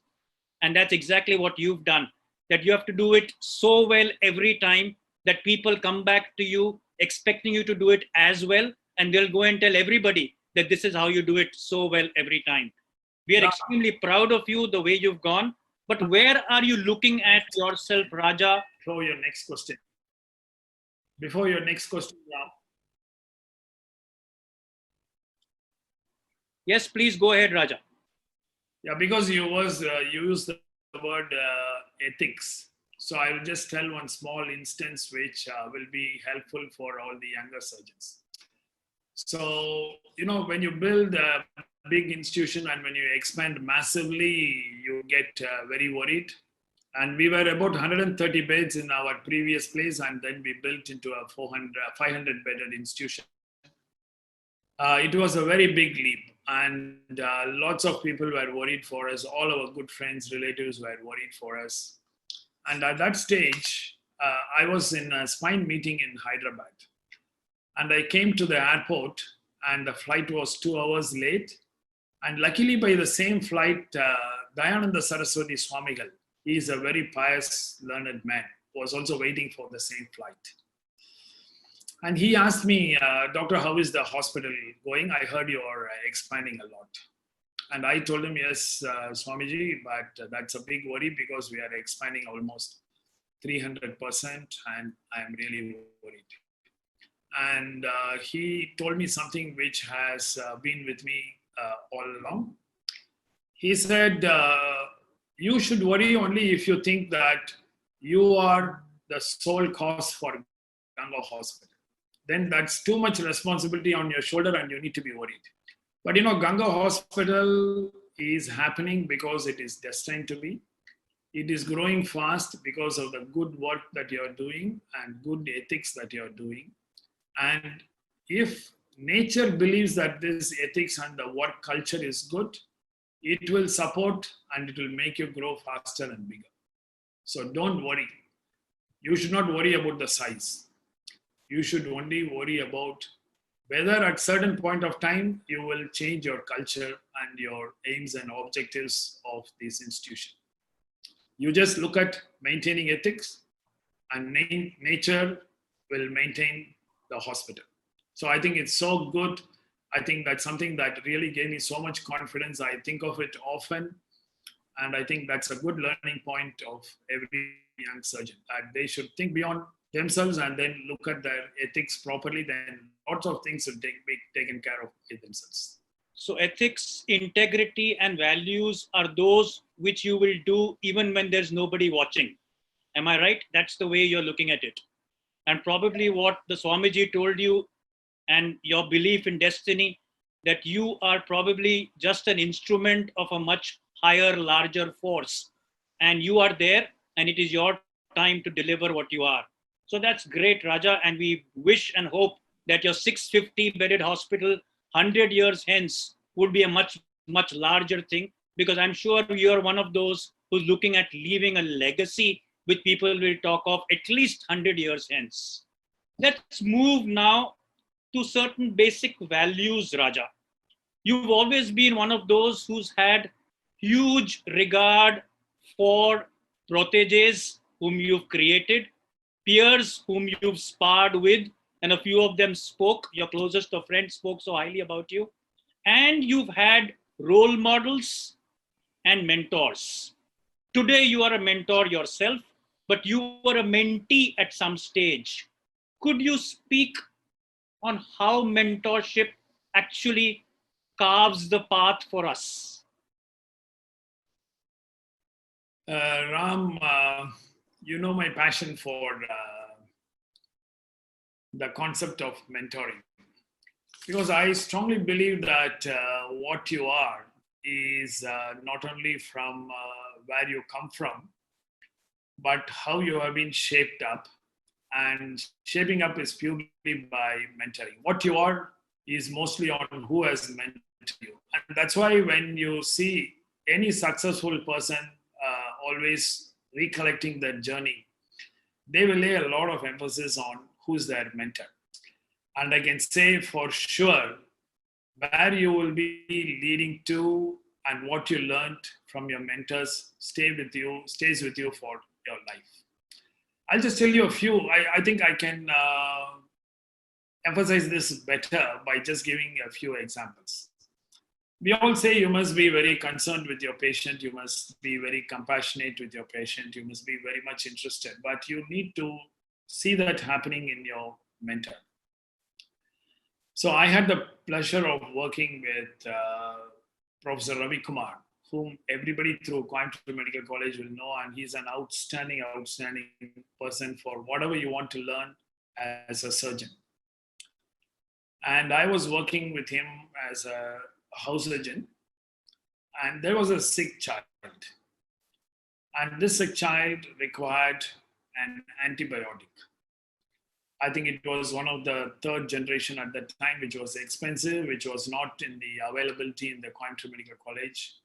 And that's exactly what you've done, that you have to do it so well every time that people come back to you expecting you to do it as well. And they'll go and tell everybody that this is how you do it so well every time. We are extremely proud of you, the way you've gone. But where are you looking at yourself, Raja? Before your next question. Before your next question, Ram. Yes, please go ahead, Raja. Yeah, because you used the word ethics. So I will just tell one small instance which will be helpful for all the younger surgeons. So, when you build a big institution and when you expand massively, you get very worried. And we were about 130 beds in our previous place, and then we built into a 500 bedded institution. It was a very big leap, and lots of people were worried for us. All our good friends, relatives were worried for us. And at that stage, I was in a spine meeting in Hyderabad. And I came to the airport, and the flight was 2 hours late. And luckily, by the same flight, Dayananda Saraswati Swamigal, he is a very pious, learned man, was also waiting for the same flight. And he asked me, Doctor, how is the hospital going? I heard you are expanding a lot. And I told him, yes, Swamiji, but that's a big worry because we are expanding almost 300%, and I'm really worried. And he told me something which has been with me all along. He said, you should worry only if you think that you are the sole cause for Ganga Hospital. Then that's too much responsibility on your shoulder and you need to be worried. But Ganga Hospital is happening because it is destined to be. It is growing fast because of the good work that you're doing and good ethics that you're doing. And if nature believes that this ethics and the work culture is good, it will support and it will make you grow faster and bigger. So don't worry. You should not worry about the size. You should only worry about whether at certain point of time you will change your culture and your aims and objectives of this institution. You just look at maintaining ethics, and nature will maintain the hospital. So I think it's so good. I think that's something that really gave me so much confidence. I think of it often. And I think that's a good learning point of every young surgeon, that they should think beyond themselves and then look at their ethics properly. Then lots of things will be taken care of by themselves. So ethics, integrity, and values are those which you will do even when there's nobody watching. Am I right? That's the way you're looking at it. And probably what the Swamiji told you and your belief in destiny, that you are probably just an instrument of a much higher, larger force. And you are there, and it is your time to deliver what you are. So that's great, Raja. And we wish and hope that your 650-bedded hospital 100 years hence would be a much, much larger thing, because I'm sure you're one of those who's looking at leaving a legacy which people will talk of at least 100 years hence. Let's move now to certain basic values, Raja. You've always been one of those who's had huge regard for proteges whom you've created, peers whom you've sparred with, and a few of them spoke, your closest of friends spoke so highly about you. And you've had role models and mentors. Today you are a mentor yourself, but you were a mentee at some stage. Could you speak on how mentorship actually carves the path for us? Ram, you know my passion for the concept of mentoring, because I strongly believe that what you are is not only from where you come from, but how you have been shaped up. And shaping up is purely by mentoring. What you are is mostly on who has mentored you. And that's why when you see any successful person always recollecting their journey, they will lay a lot of emphasis on who's their mentor. And I can say for sure where you will be leading to and what you learned from your mentors stays with you for your life. I'll just tell you a few. I think I can emphasize this better by just giving a few examples. We all say you must be very concerned with your patient, you must be very compassionate with your patient, you must be very much interested, but you need to see that happening in your mentor. So I had the pleasure of working with Professor Ravi Kumar, whom everybody through Coimbatore Medical College will know, and he's an outstanding person for whatever you want to learn as a surgeon. And I was working with him as a house surgeon, and there was a sick child. And this sick child required an antibiotic. I think it was one of the third generation at that time, which was expensive, which was not in the availability in the Coimbatore Medical College.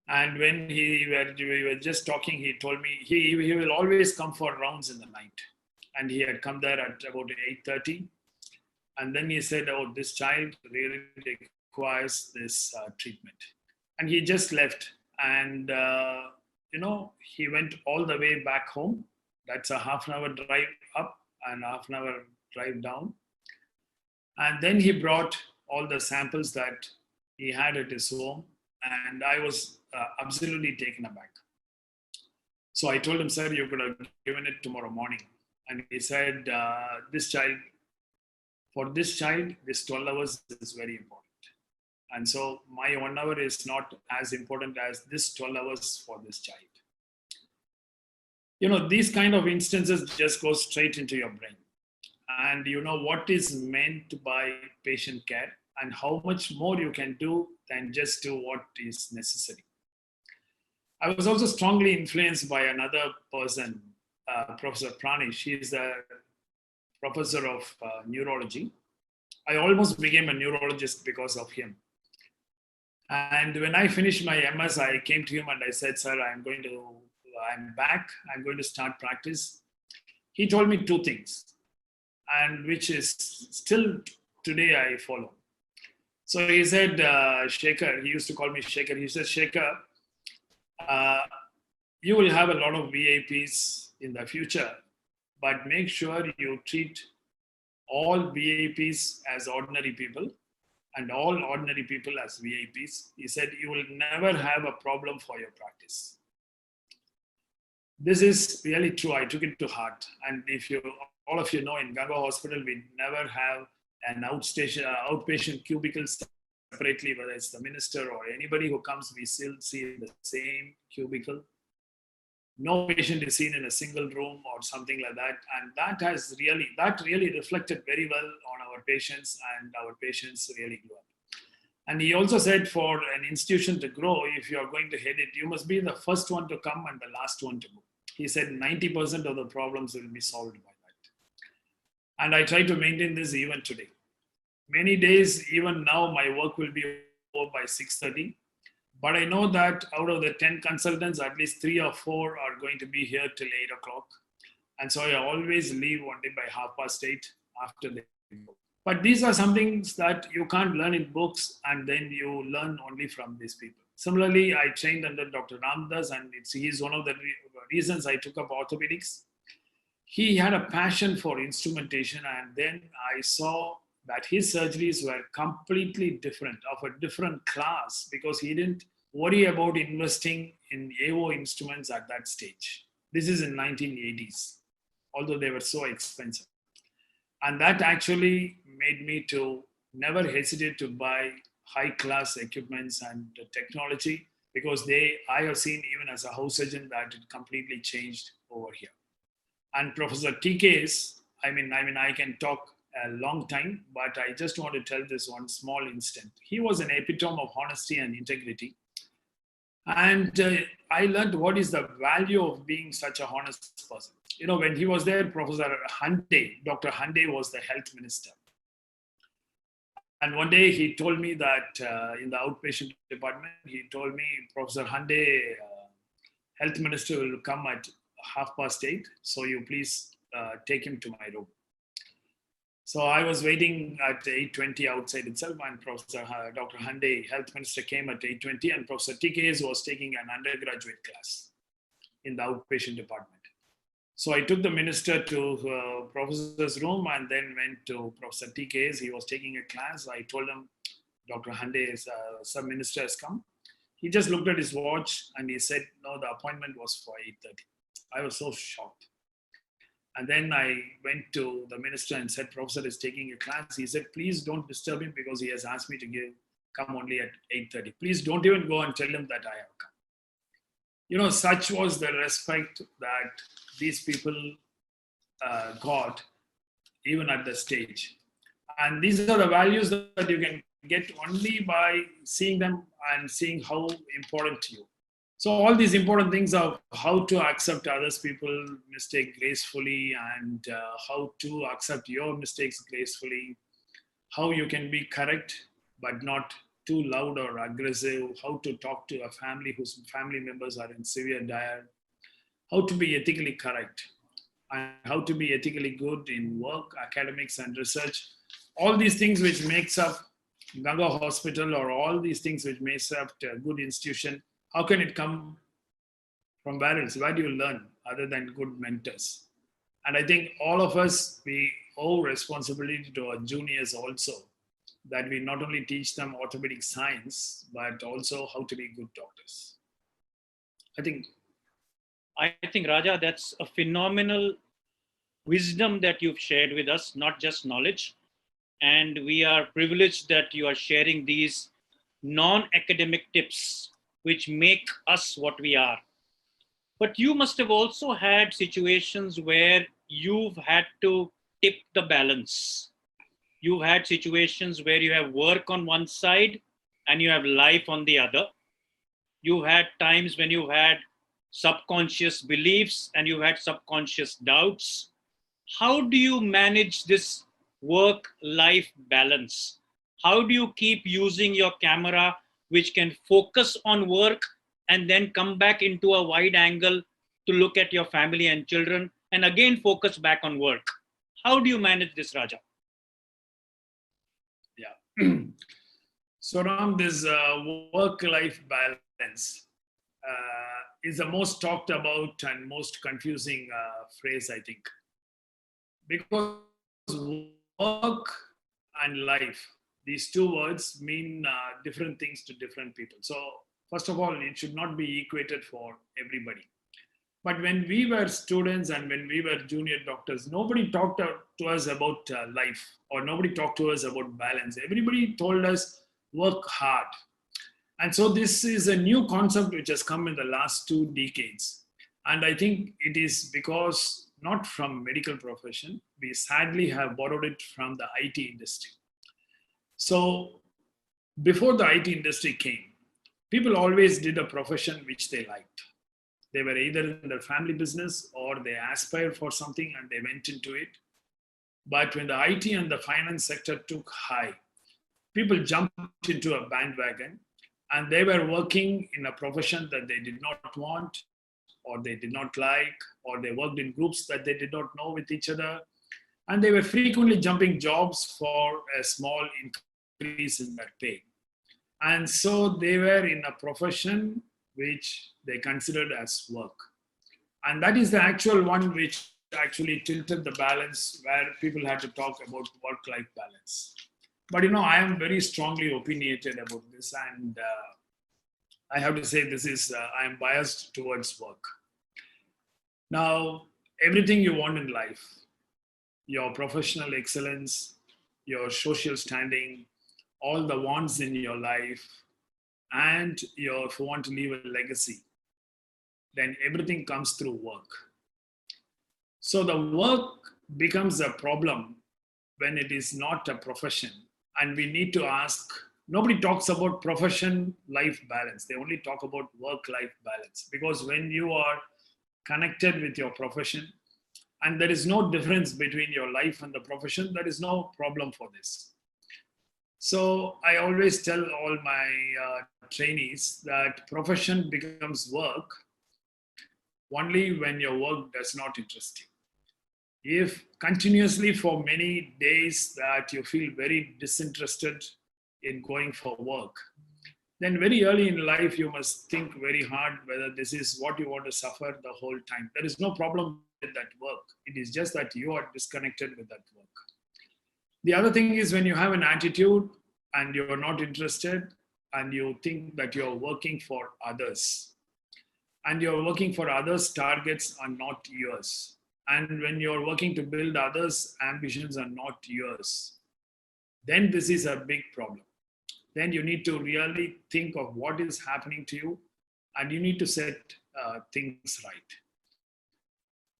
And when we were just talking, he told me he will always come for rounds in the night. And he had come there at about 8:30. And then he said, oh, this child really requires this treatment. And he just left. And, he went all the way back home. That's a half-an-hour drive up and half-an-hour drive down. And then he brought all the samples that he had at his home. And I was absolutely taken aback. So I told him, sir, you could have given it tomorrow morning. And he said, this 12 hours is very important. And so my 1 hour is not as important as this 12 hours for this child. These kind of instances just go straight into your brain. And you know what is meant by patient care and how much more you can do than just do what is necessary. I was also strongly influenced by another person, Professor Pranish. He is a professor of neurology. I almost became a neurologist because of him. And when I finished my MS, I came to him and I said, sir, I'm back. I'm going to start practice. He told me two things, and which is still today I follow. So he said, Shekhar, he used to call me Shekhar. He said, Shekhar, you will have a lot of VIPs in the future, but make sure you treat all VIPs as ordinary people and all ordinary people as VIPs. He said, you will never have a problem for your practice. This is really true. I took it to heart. And all of you know, in Ganga Hospital, we never have an outpatient cubicle separately, whether it's the minister or anybody who comes, we still see the same cubicle. No patient is seen in a single room or something like that. And that really reflected very well on our patients, and our patients really grew up. And he also said, for an institution to grow, if you are going to head it, you must be the first one to come and the last one to go. He said 90% of the problems will be solved by that. And I try to maintain this even today. Many days, even now, my work will be over by 6:30. But I know that out of the 10 consultants, at least 3 or 4 are going to be here till 8 o'clock. And so I always leave only by 8:30 after they go. But these are some things that you can't learn in books, and then you learn only from these people. Similarly, I trained under Dr. Ramdas, and he's one of the reasons I took up orthopedics. He had a passion for instrumentation, and then I saw that his surgeries were completely different, of a different class, because he didn't worry about investing in AO instruments at that stage. This is in 1980s, although they were so expensive. And that actually made me to never hesitate to buy high-class equipments and technology, because I have seen even as a house surgeon that it completely changed over here. And Professor TK's, I can talk a long time, but I just want to tell this one small instant. He was an epitome of honesty and integrity. And I learned what is the value of being such a honest person. When he was there, Professor Hande, Dr. Hande was the health minister. And one day he told me that in the outpatient department, he told me, Professor Hande, health minister will come at 8:30. So you please take him to my room. So I was waiting at 8:20 outside itself, and Professor Dr. Hande, health minister, came at 8:20, and Professor TKS was taking an undergraduate class in the outpatient department. So I took the minister to professor's room and then went to Professor TK's. He was taking a class. I told him, Dr. Hande's sub-minister has come. He just looked at his watch and he said, no, the appointment was for 8:30. I was so shocked. And then I went to the minister and said, Professor is taking a class. He said, please don't disturb him because he has asked me to come only at 8:30. Please don't even go and tell him that I have come. Such was the respect that these people got even at the stage. And these are the values that you can get only by seeing them and seeing how important to you. So all these important things of how to accept others people's mistake gracefully, and how to accept your mistakes gracefully, how you can be correct but not too loud or aggressive, how to talk to a family whose family members are in severe dire, how to be ethically correct, and how to be ethically good in work, academics, and research. All these things which makes up Ganga Hospital, or all these things which makes up a good institution, how can it come from where else? Where do you learn other than good mentors? And I think all of us, we owe responsibility to our juniors also, that we not only teach them orthopedic science, but also how to be good doctors. I think Raja, that's a phenomenal wisdom that you've shared with us, not just knowledge. And we are privileged that you are sharing these non-academic tips which make us what we are. But you must have also had situations where you've had to tip the balance. You've had situations where you have work on one side and you have life on the other. You've had times when you've had subconscious beliefs and you've had subconscious doubts. How do you manage this work-life balance? How do you keep using your camera, which can focus on work and then come back into a wide angle to look at your family and children, and again focus back on work? How do you manage this, Raja? Yeah. So Ram, this work-life balance is the most talked about and most confusing phrase, I think. Because work and life, these two words mean different things to different people. So first of all, it should not be equated for everybody. But when we were students and when we were junior doctors, nobody talked to us about life, or nobody talked to us about balance. Everybody told us work hard. And so this is a new concept which has come in the last 2 decades. And I think it is because not from medical profession, we sadly have borrowed it from the IT industry. So before the IT industry came, people always did a profession which they liked. They were either in their family business or they aspired for something and they went into it. But when the IT and the finance sector took high, people jumped into a bandwagon and they were working in a profession that they did not want, or they did not like, or they worked in groups that they did not know with each other. And they were frequently jumping jobs for a small increase in their pay. And so they were in a profession which they considered as work. And that is the actual one which actually tilted the balance, where people had to talk about work-life balance. But I am very strongly opinionated about this, and I have to say this is, I am biased towards work. Now, everything you want in life, your professional excellence, your social standing, all the wants in your life, and if you want to leave a legacy, then everything comes through work. So the work becomes a problem when it is not a profession. And we need to ask, nobody talks about profession-life balance. They only talk about work-life balance. Because when you are connected with your profession, and there is no difference between your life and the profession, there is no problem for this. So I always tell all my trainees that profession becomes work only when your work does not interest you. If continuously for many days that you feel very disinterested in going for work, then very early in life you must think very hard whether this is what you want to suffer the whole time. There is no problem with that work. It is just that you are disconnected with that work. The other thing is when you have an attitude and you're not interested and you think that you're working for others, and you're working for others' targets are not yours. And when you're working to build others' ambitions are not yours, then this is a big problem. Then you need to really think of what is happening to you, and you need to set things right.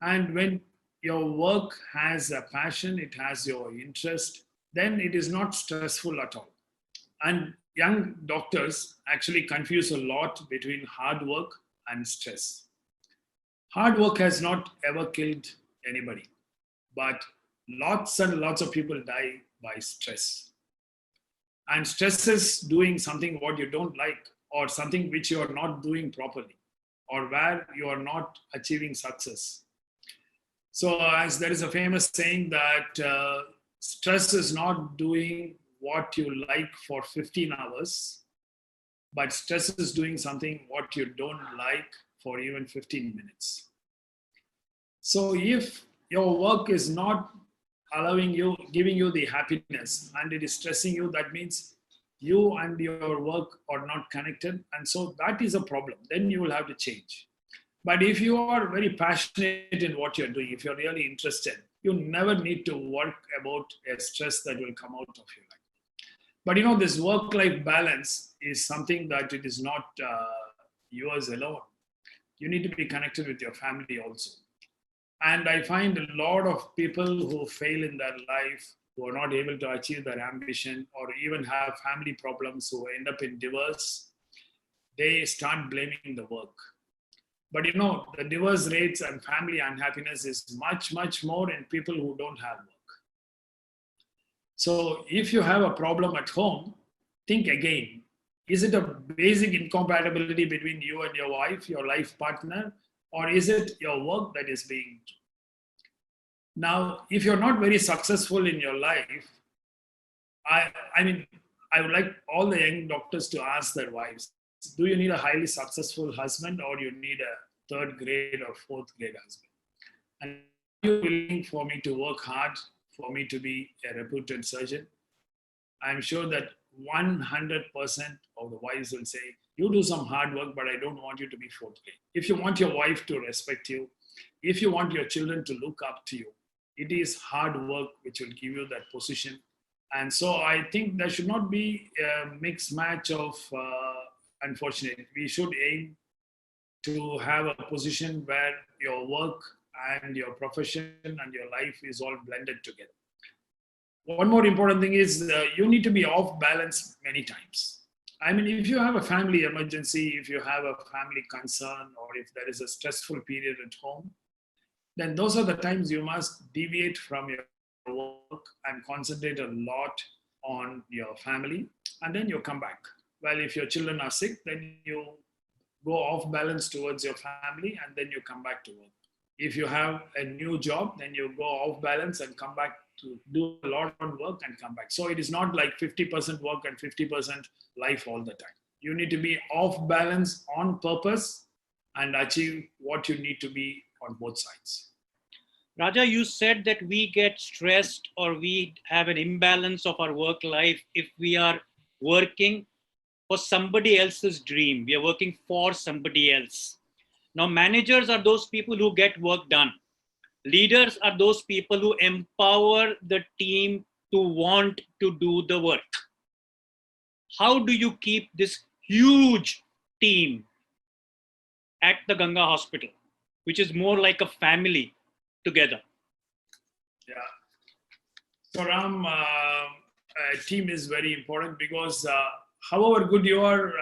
And when your work has a passion, it has your interest, then it is not stressful at all. And young doctors actually confuse a lot between hard work and stress. Hard work has not ever killed anybody, but lots and lots of people die by stress. And stress is doing something what you don't like, or something which you are not doing properly, or where you are not achieving success. So as there is a famous saying that stress is not doing what you like for 15 hours, but stress is doing something what you don't like for even 15 minutes. So if your work is not allowing you, giving you the happiness, and it is stressing you, that means you and your work are not connected. And so that is a problem. Then you will have to change. But if you are very passionate in what you're doing, if you're really interested, you never need to work about a stress that will come out of your life. But you know, this work-life balance is something that it is not yours alone. You need to be connected with your family also. And I find a lot of people who fail in their life, who are not able to achieve their ambition, or even have family problems, who end up in divorce, they start blaming the work. But you know, the divorce rates and family unhappiness is much, much more in people who don't have work. So if you have a problem at home, think again. Is it a basic incompatibility between you and your wife, your life partner, or is it your work that is being? Now, if you're not very successful in your life, I mean, I would like all the young doctors to ask their wives, do you need a highly successful husband, or you need a 3rd grade or 4th grade husband? And are you willing for me to work hard, for me to be a reputed surgeon? I'm sure that 100% of the wives will say, you do some hard work, but I don't want you to be 4th grade. If you want your wife to respect you, if you want your children to look up to you, it is hard work which will give you that position. And so I think there should not be a mixed match of, unfortunately, we should aim to have a position where your work and your profession and your life is all blended together. One more important thing is you need to be off balance many times. I mean, if you have a family emergency, if you have a family concern, or if there is a stressful period at home, then those are the times you must deviate from your work and concentrate a lot on your family, and then you come back. Well, if your children are sick, then you go off balance towards your family, and then you come back to work. If you have a new job, then you go off balance and come back to do a lot of work and come back. So it is not like 50% work and 50% life all the time. You need to be off balance on purpose and achieve what you need to be on both sides. Raja, you said that we get stressed or we have an imbalance of our work life if we are working for somebody else's dream. We are working for somebody else. Now, managers are those people who get work done. Leaders are those people who empower the team to want to do the work. How do you keep this huge team at the Ganga hospital, which is more like a family together. Yeah. So Ram, team is very important because however good you are,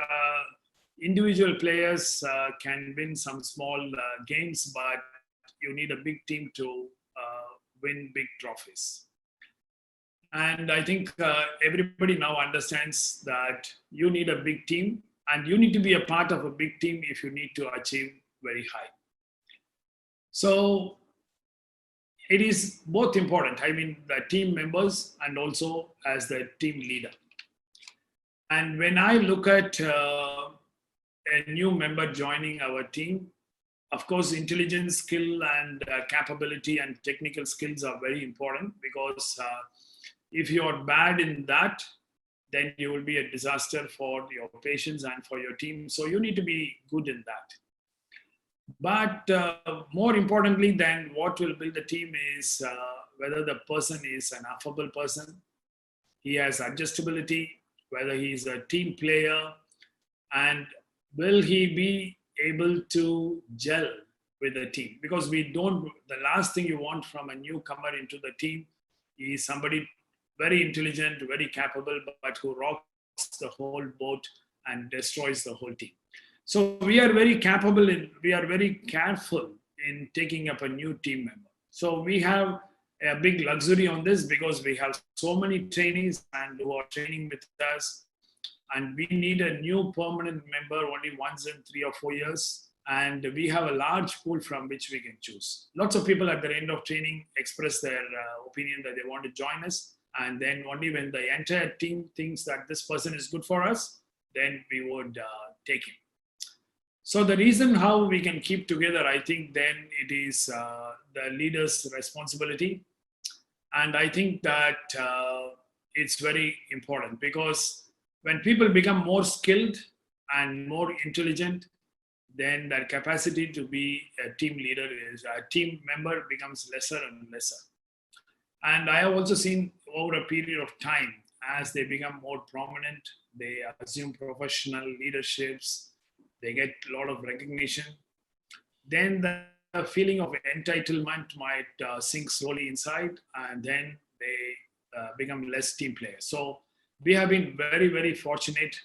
individual players can win some small games, but you need a big team to win big trophies. And I think everybody now understands that you need a big team and you need to be a part of a big team if you need to achieve very high. So it is both important. I mean, the team members and also as the team leader. And when I look at a new member joining our team, of course, intelligence, skill, and capability and technical skills are very important because if you are bad in that, then you will be a disaster for your patients and for your team. So you need to be good in that. But more importantly than what will build the team is whether the person is an affable person, he has adjustability, whether he is a team player, and will he be able to gel with the team? Because the last thing you want from a newcomer into the team is somebody very intelligent, very capable, but who rocks the whole boat and destroys the whole team. So we are very capable we are very careful in taking up a new team member. So we have a big luxury on this because we have so many trainees and who are training with us, and we need a new permanent member only once in 3 or 4 years. And we have a large pool from which we can choose. Lots of people at the end of training express their opinion that they want to join us. And then only when the entire team thinks that this person is good for us, then we would take him. So the reason how we can keep together, I think then it is the leader's responsibility. And I think that it's very important because when people become more skilled and more intelligent, then their capacity to be a team leader a team member becomes lesser and lesser. And I have also seen over a period of time, as they become more prominent, they assume professional leaderships, they get a lot of recognition, then the feeling of entitlement might sink slowly inside, and then they become less team players. So we have been very, very fortunate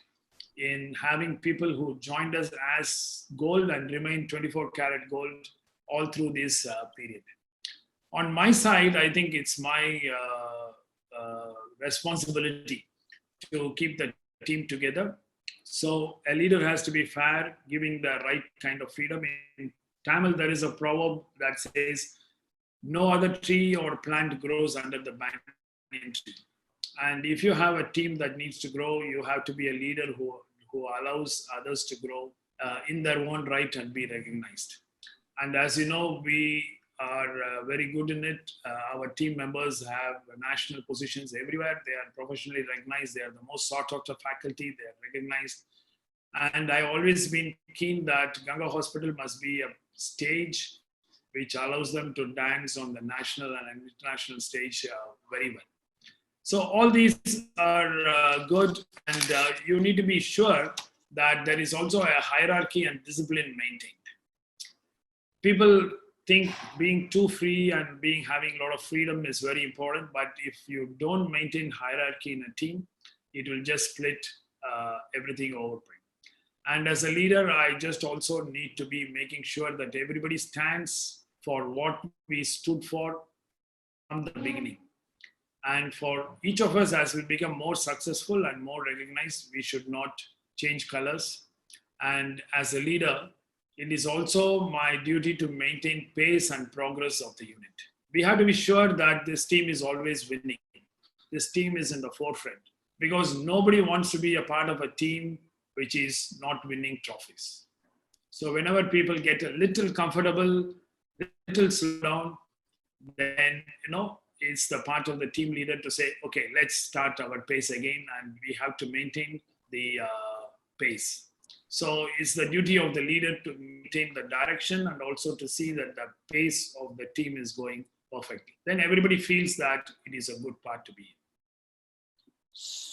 in having people who joined us as gold and remain 24 karat gold all through this period. On my side, I think it's my responsibility to keep the team together. So a leader has to be fair, giving the right kind of freedom. In Tamil, there is a proverb that says, no other tree or plant grows under the banyan tree. And if you have a team that needs to grow, you have to be a leader who allows others to grow in their own right and be recognized. And as you know, we are very good in it. Our team members have national positions everywhere. They are professionally recognized. They are the most sought after faculty. They are recognized. And I've always been keen that Ganga Hospital must be a stage which allows them to dance on the national and international stage very well. So all these are good, and you need to be sure that there is also a hierarchy and discipline maintained. People think being too free and having a lot of freedom is very important, but if you don't maintain hierarchy in a team, it will just split everything over. And as a leader, I just also need to be making sure that everybody stands for what we stood for from the beginning. And for each of us, as we become more successful and more recognized, we should not change colors. And as a leader, it is also my duty to maintain pace and progress of the unit. We have to be sure that this team is always winning. This team is in the forefront because nobody wants to be a part of a team which is not winning trophies. So whenever people get a little comfortable, little slow down, then, it's the part of the team leader to say, okay, let's start our pace again, and we have to maintain the pace. So it's the duty of the leader to maintain the direction and also to see that the pace of the team is going perfectly. Then everybody feels that it is a good part to be in.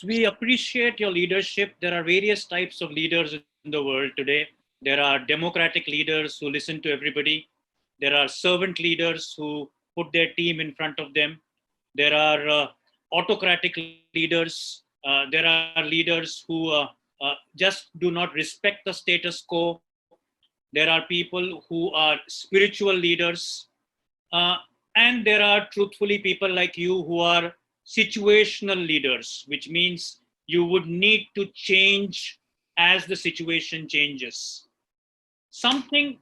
We appreciate your leadership. There are various types of leaders in the world today. There are democratic leaders who listen to everybody. There are servant leaders who put their team in front of them. There are autocratic leaders. There are leaders who just do not respect the status quo. There are people who are spiritual leaders. Uh, and there are truthfully people like you who are situational leaders, which means you would need to change as the situation changes. Something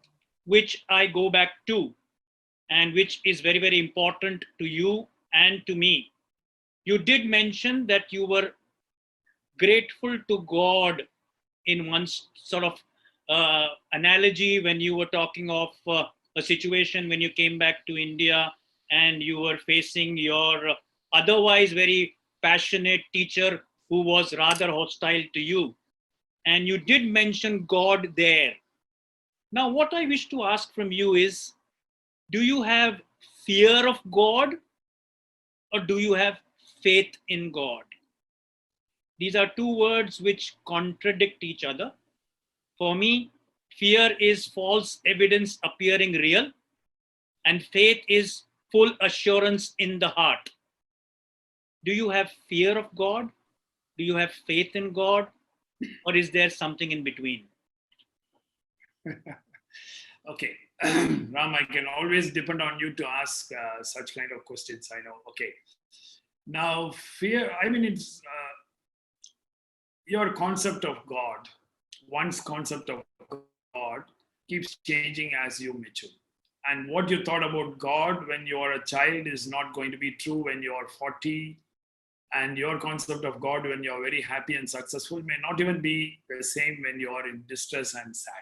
which I go back to and which is very, very important to you and to me. You did mention that you were grateful to God in one sort of analogy when you were talking of a situation when you came back to India and you were facing your otherwise very passionate teacher who was rather hostile to you. And you did mention God there. Now, what I wish to ask from you is, do you have fear of God or do you have faith in God? These are two words which contradict each other. For me, fear is false evidence appearing real, and faith is full assurance in the heart. Do you have fear of God? Do you have faith in God? Or is there something in between? Okay. Ram, I can always depend on you to ask such kind of questions. I know. Okay. Now, fear, I mean, it's your concept of God, one's concept of God keeps changing as you mature. And what you thought about God when you are a child is not going to be true when you are 40. And your concept of God when you are very happy and successful may not even be the same when you are in distress and sad.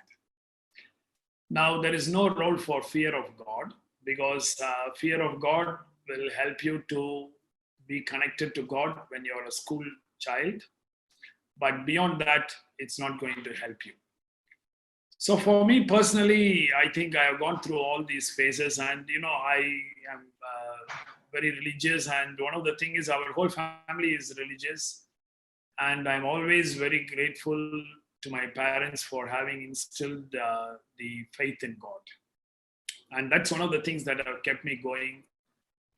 Now, there is no role for fear of God because fear of God will help you to be connected to God when you're a school child. But beyond that, it's not going to help you. So for me personally, I think I have gone through all these phases and, I am very religious. And one of the things is our whole family is religious. And I'm always very grateful to my parents for having instilled the faith in God. And that's one of the things that have kept me going.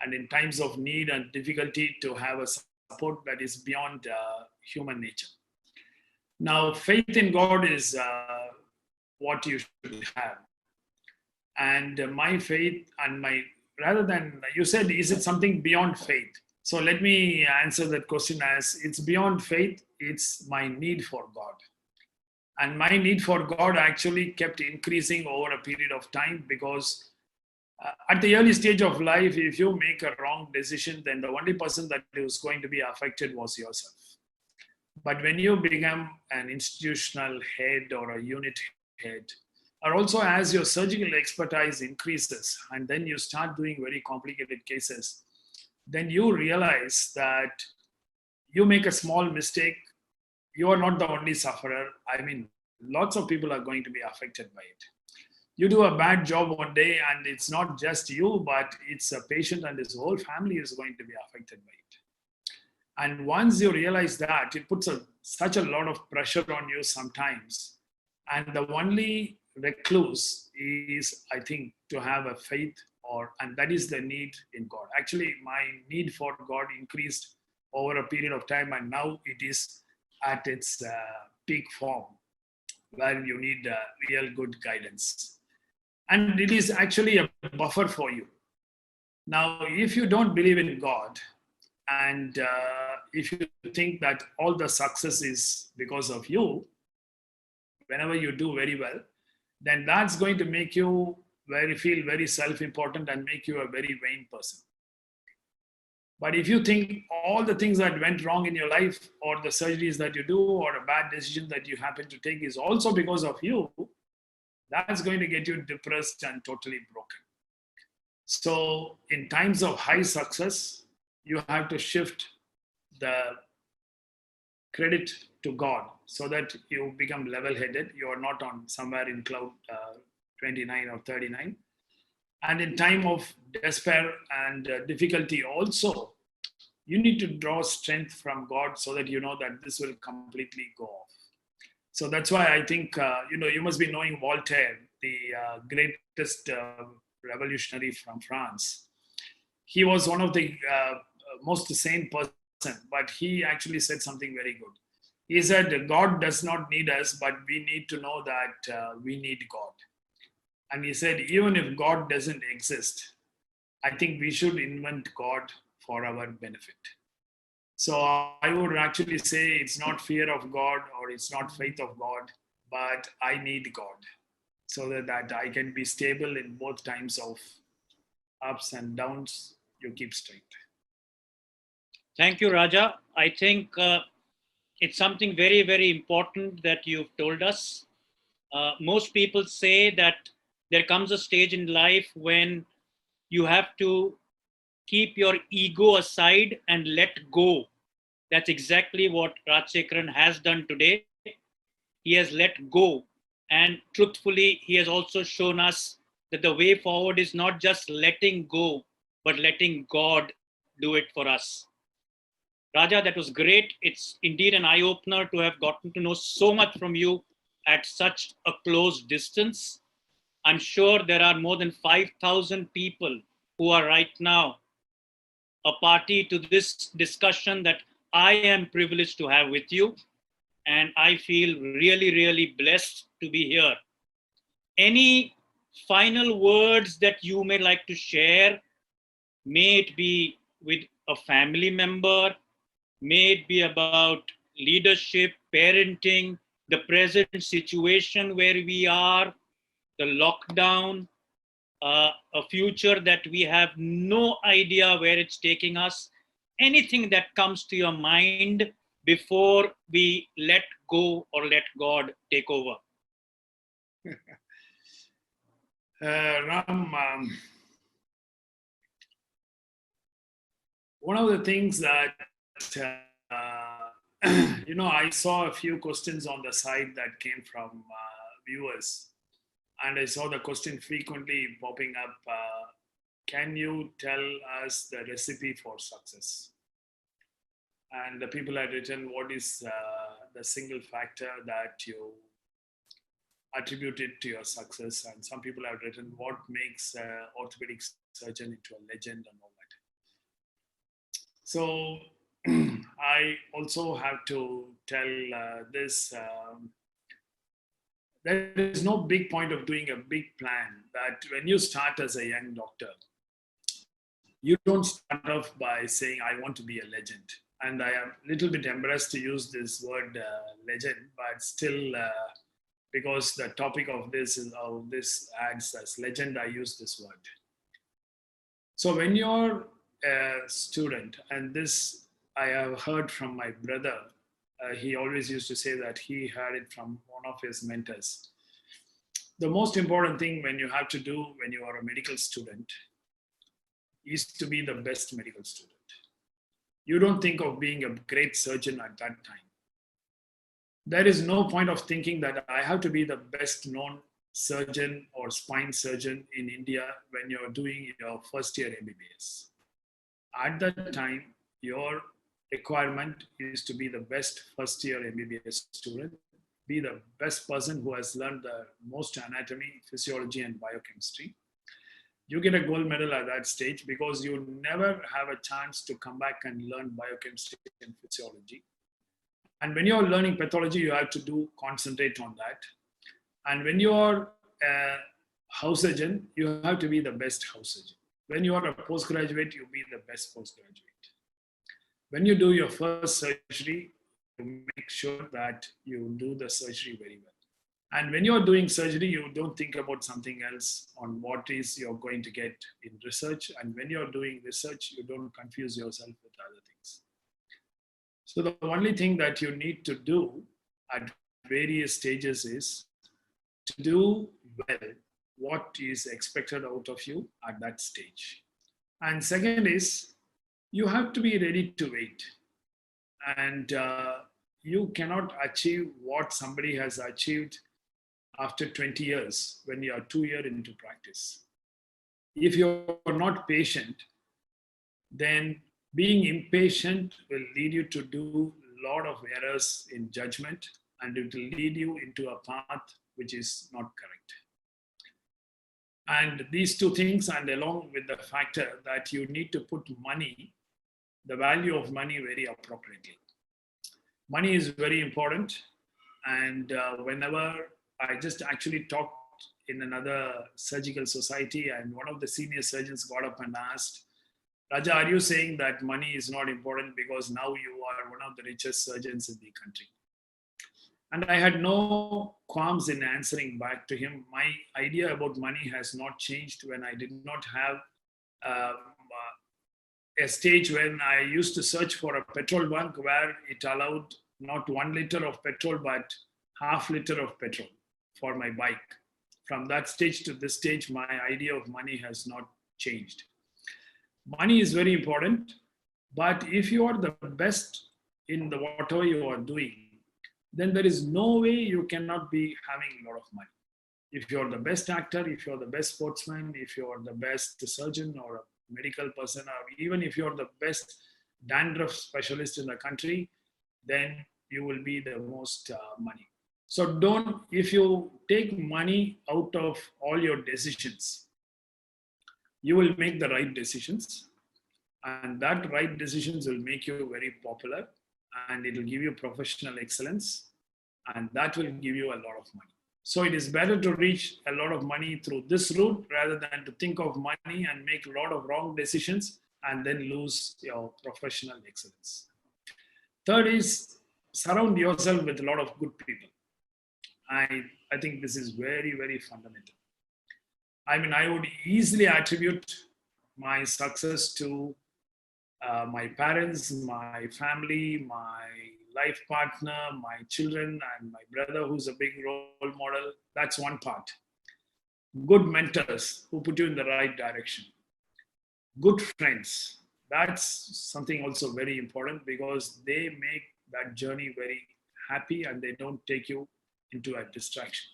And in times of need and difficulty, to have a support that is beyond human nature. Now, faith in God is what you should have. And my faith and rather than, you said, is it something beyond faith? So let me answer that question as it's beyond faith, it's my need for God. And my need for God actually kept increasing over a period of time because at the early stage of life, if you make a wrong decision, then the only person that was going to be affected was yourself. But when you become an institutional head or a unit head, or also as your surgical expertise increases, and then you start doing very complicated cases, then you realize that you make a small mistake, you are not the only sufferer. I mean, lots of people are going to be affected by it. You do a bad job one day and it's not just you, but it's a patient and his whole family is going to be affected by it. And once you realize that, it puts such a lot of pressure on you sometimes. And the only recluse is, I think, to have a faith and that is the need in God. Actually, my need for God increased over a period of time and now it is at its peak form where you need real good guidance. And it is actually a buffer for you. Now, if you don't believe in God, and if you think that all the success is because of you, whenever you do very well, then that's going to make you feel very self-important and make you a very vain person. But if you think all the things that went wrong in your life or the surgeries that you do or a bad decision that you happen to take is also because of you, that's going to get you depressed and totally broken. So in times of high success, you have to shift the credit to God so that you become level-headed. You are not on somewhere in cloud 29 or 39. And in time of despair and difficulty also, you need to draw strength from God so that you know that this will completely go off. So that's why I think, you must be knowing Voltaire, the greatest revolutionary from France. He was one of the most sane person, but he actually said something very good. He said, God does not need us, but we need to know that we need God. And he said, even if God doesn't exist, I think we should invent God for our benefit. So I would actually say it's not fear of God or it's not faith of God, but I need God so that I can be stable in both times of ups and downs. You keep straight. Thank you, Raja. I think it's something very, very important that you've told us. Most people say that there comes a stage in life when you have to keep your ego aside and let go. That's exactly what Rajasekaran has done today. He has let go. And truthfully, he has also shown us that the way forward is not just letting go, but letting God do it for us. Raja, that was great. It's indeed an eye opener to have gotten to know so much from you at such a close distance. I'm sure there are more than 5,000 people who are right now a party to this discussion that I am privileged to have with you. And I feel really, really blessed to be here. Any final words that you may like to share, may it be with a family member, may it be about leadership, parenting, the present situation where we are, the lockdown, a future that we have no idea where it's taking us, anything that comes to your mind before we let go or let God take over. Ram, one of the things that, I saw a few questions on the side that came from viewers. And I saw the question frequently popping up, can you tell us the recipe for success? And the people had written, what is the single factor that you attributed to your success? And some people have written, what makes an orthopedic surgeon into a legend and all that. So I also have to tell this, there is no big point of doing a big plan. That when you start as a young doctor, you don't start off by saying, I want to be a legend. And I am a little bit embarrassed to use this word legend, but still, because the topic of this is of this ads as legend, I use this word. So when you're a student, and this I have heard from my brother, he always used to say that he heard it from one of his mentors. The most important thing when you have to do when you are a medical student is to be the best medical student. You don't think of being a great surgeon at that time. There is no point of thinking that I have to be the best known surgeon or spine surgeon in India when you're doing your first year MBBS. At that time, your requirement is to be the best first year MBBS student, be the best person who has learned the most anatomy, physiology, and biochemistry. You get a gold medal at that stage because you never have a chance to come back and learn biochemistry and physiology. And when you're learning pathology, you have to concentrate on that. And when you're a house surgeon, you have to be the best house surgeon. When you are a postgraduate, you be the best postgraduate. When you do your first surgery, you make sure that you do the surgery very well. And when you're doing surgery, you don't think about something else on what is you're going to get in research. And when you're doing research, you don't confuse yourself with other things. So the only thing that you need to do at various stages is to do well what is expected out of you at that stage. And second is, you have to be ready to wait. And you cannot achieve what somebody has achieved after 20 years when you are 2 years into practice. If you're not patient, then Being impatient will lead you to do a lot of errors in judgment, and it will lead you into a path which is not correct. And these two things, and along with the factor that you need to put money, the value of money, very appropriately. Money is very important. And whenever I just actually talked in another surgical society, and one of the senior surgeons got up and asked, Raja, are you saying that money is not important because now you are one of the richest surgeons in the country? And I had no qualms in answering back to him. My idea about money has not changed when I did not have a stage when I used to search for a petrol bunk where it allowed not 1 liter of petrol, but half liter of petrol for my bike. From that stage to this stage, my idea of money has not changed. Money is very important, but if you are the best in the whatever you are doing, then there is no way you cannot be having a lot of money. If you're the best actor, if you're the best sportsman, if you're the best surgeon or a medical person, or even if you're the best dandruff specialist in the country, then you will be the most money. So don't, if you take money out of all your decisions, you will make the right decisions, and that right decisions will make you very popular, and it will give you professional excellence, and that will give you a lot of money. So it is better to reach a lot of money through this route rather than to think of money and make a lot of wrong decisions and then lose your professional excellence. Third is surround yourself with a lot of good people. I think this is very, very fundamental. I mean, I would easily attribute my success to my parents, my family, my life partner, my children, and my brother, who's a big role model. That's one part. Good mentors who put you in the right direction. Good friends. That's something also very important because they make that journey very happy and they don't take you into a distraction.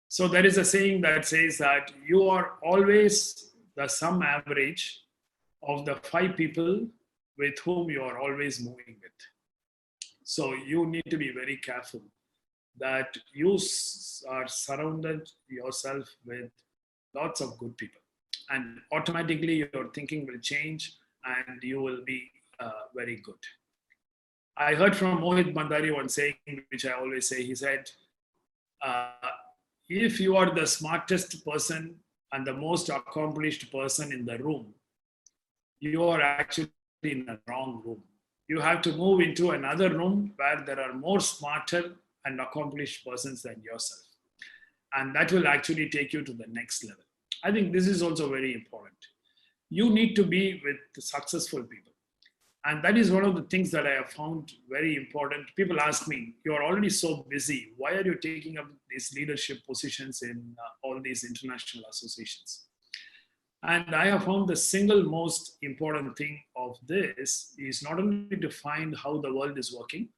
So there is a saying that says that you are always the sum average of the 5 people with whom you are always moving with. So you need to be very careful that you are surrounded yourself with lots of good people, and automatically your thinking will change and you will be very good. I heard from Mohit Bandari one saying, which I always say, he said, if you are the smartest person and the most accomplished person in the room, you are actually in the wrong room. You have to move into another room where there are more smarter and accomplished persons than yourself. And that will actually take you to the next level. I think this is also very important. You need to be with successful people. And that is one of the things that I have found very important. People ask me, you're already so busy. Why are you taking up these leadership positions in all these international associations? And I have found the single most important thing of this is not only to find how the world is working,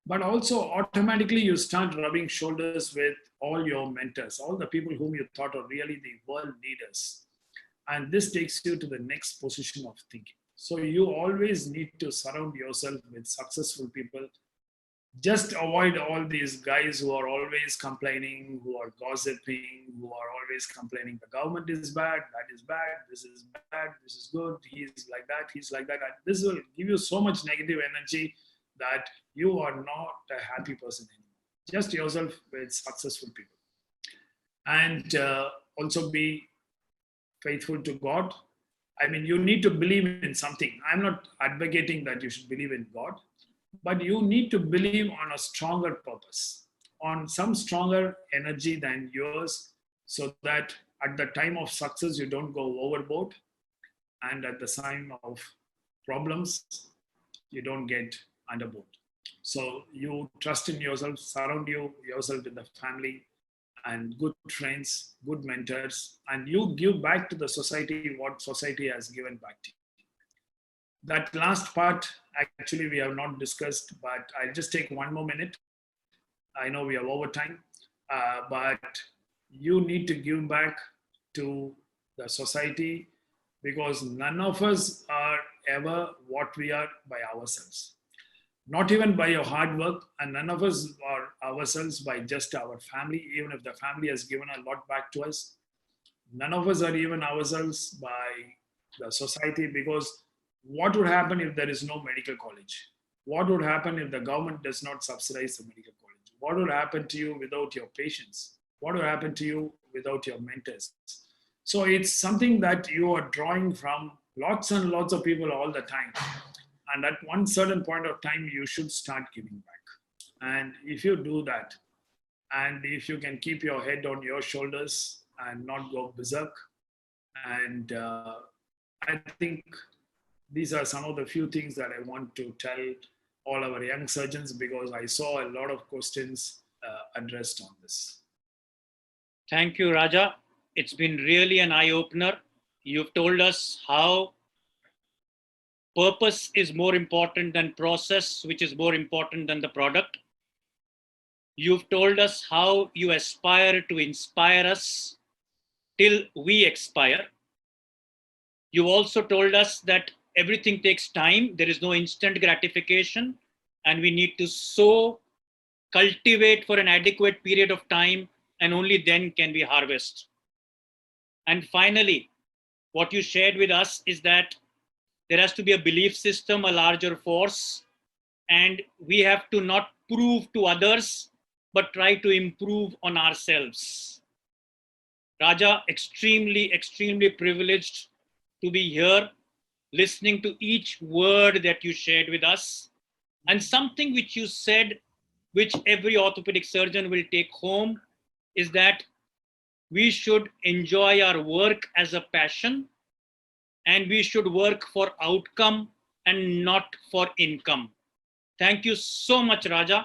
but also automatically you start rubbing shoulders with all your mentors, all the people whom you thought are really the world leaders. And this takes you to the next position of thinking. So you always need to surround yourself with successful people. Just avoid all these guys who are always complaining, who are gossiping, who are always complaining the government is bad, that is bad, this is good, he's like that, he's like that. And this will give you so much negative energy that you are not a happy person anymore. Just yourself with successful people. And also be faithful to God. I mean, you need to believe in something. I'm not advocating that you should believe in God, but you need to believe on a stronger purpose, on some stronger energy than yours, so that at the time of success, you don't go overboard. And at the time of problems, you don't get underboard. So you trust in yourself, surround yourself with the family and good friends, good mentors, and you give back to the society what society has given back to you. That last part, actually, we have not discussed, but I'll just take 1 more minute. I know we have overtime, but you need to give back to the society because none of us are ever what we are by ourselves. Not even by your hard work, and none of us are ourselves by just our family, even if the family has given a lot back to us. None of us are even ourselves by the society, because what would happen if there is no medical college? What would happen if the government does not subsidize the medical college? What would happen to you without your patients? What would happen to you without your mentors? So it's something that you are drawing from lots and lots of people all the time. And at one certain point of time, you should start giving back. And if you do that, and if you can keep your head on your shoulders and not go berserk, and I think these are some of the few things that I want to tell all our young surgeons, because I saw a lot of questions addressed on this. Thank you, Raja. It's been really an eye-opener. You've told us how purpose is more important than process, which is more important than the product. You've told us how you aspire to inspire us till we expire. You also told us that everything takes time. There is no instant gratification, and we need to sow, cultivate for an adequate period of time, and only then can we harvest. And finally, what you shared with us is that there has to be a belief system, a larger force, and we have to not prove to others, but try to improve on ourselves. Raja, extremely, extremely privileged to be here, listening to each word that you shared with us. And something which you said, which every orthopedic surgeon will take home, is that we should enjoy our work as a passion, and we should work for outcome and not for income. Thank you so much, Raja.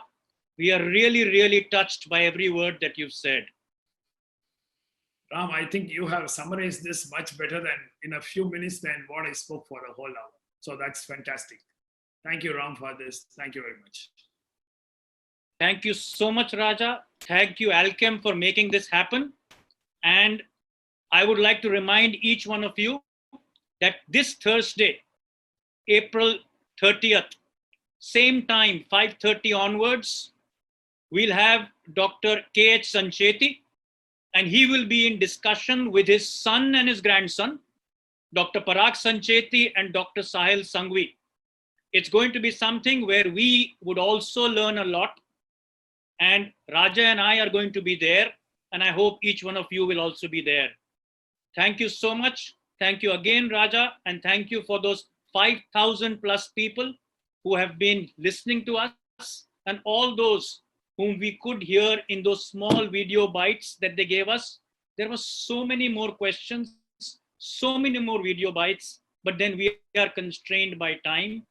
We are really, really touched by every word that you've said. Ram, I think you have summarized this much better than in a few minutes than what I spoke for a whole hour. So that's fantastic. Thank you, Ram, for this. Thank you very much. Thank you so much, Raja. Thank you, Alchem, for making this happen. And I would like to remind each one of you that this Thursday, April 30th, same time, 5:30 onwards, we'll have Dr. K.H. Sancheti, and he will be in discussion with his son and his grandson, Dr. Parag Sancheti and Dr. Sahil Sangvi. It's going to be something where we would also learn a lot, and Raja and I are going to be there, and I hope each one of you will also be there. Thank you so much. Thank you again, Raja, and thank you for those 5,000 plus people who have been listening to us, and all those whom we could hear in those small video bites that they gave us. There were so many more questions, so many more video bites, but then we are constrained by time.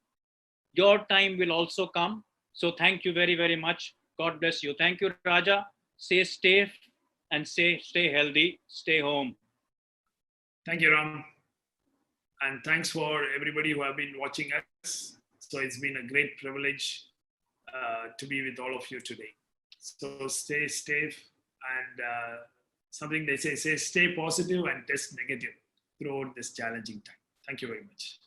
Your time will also come. So thank you very, very much. God bless you. Thank you, Raja. Stay safe and stay healthy. Stay home. Thank you, Ram. And thanks for everybody who have been watching us. So it's been a great privilege to be with all of you today. So stay safe, and something they say stay positive and test negative throughout this challenging time. Thank you very much.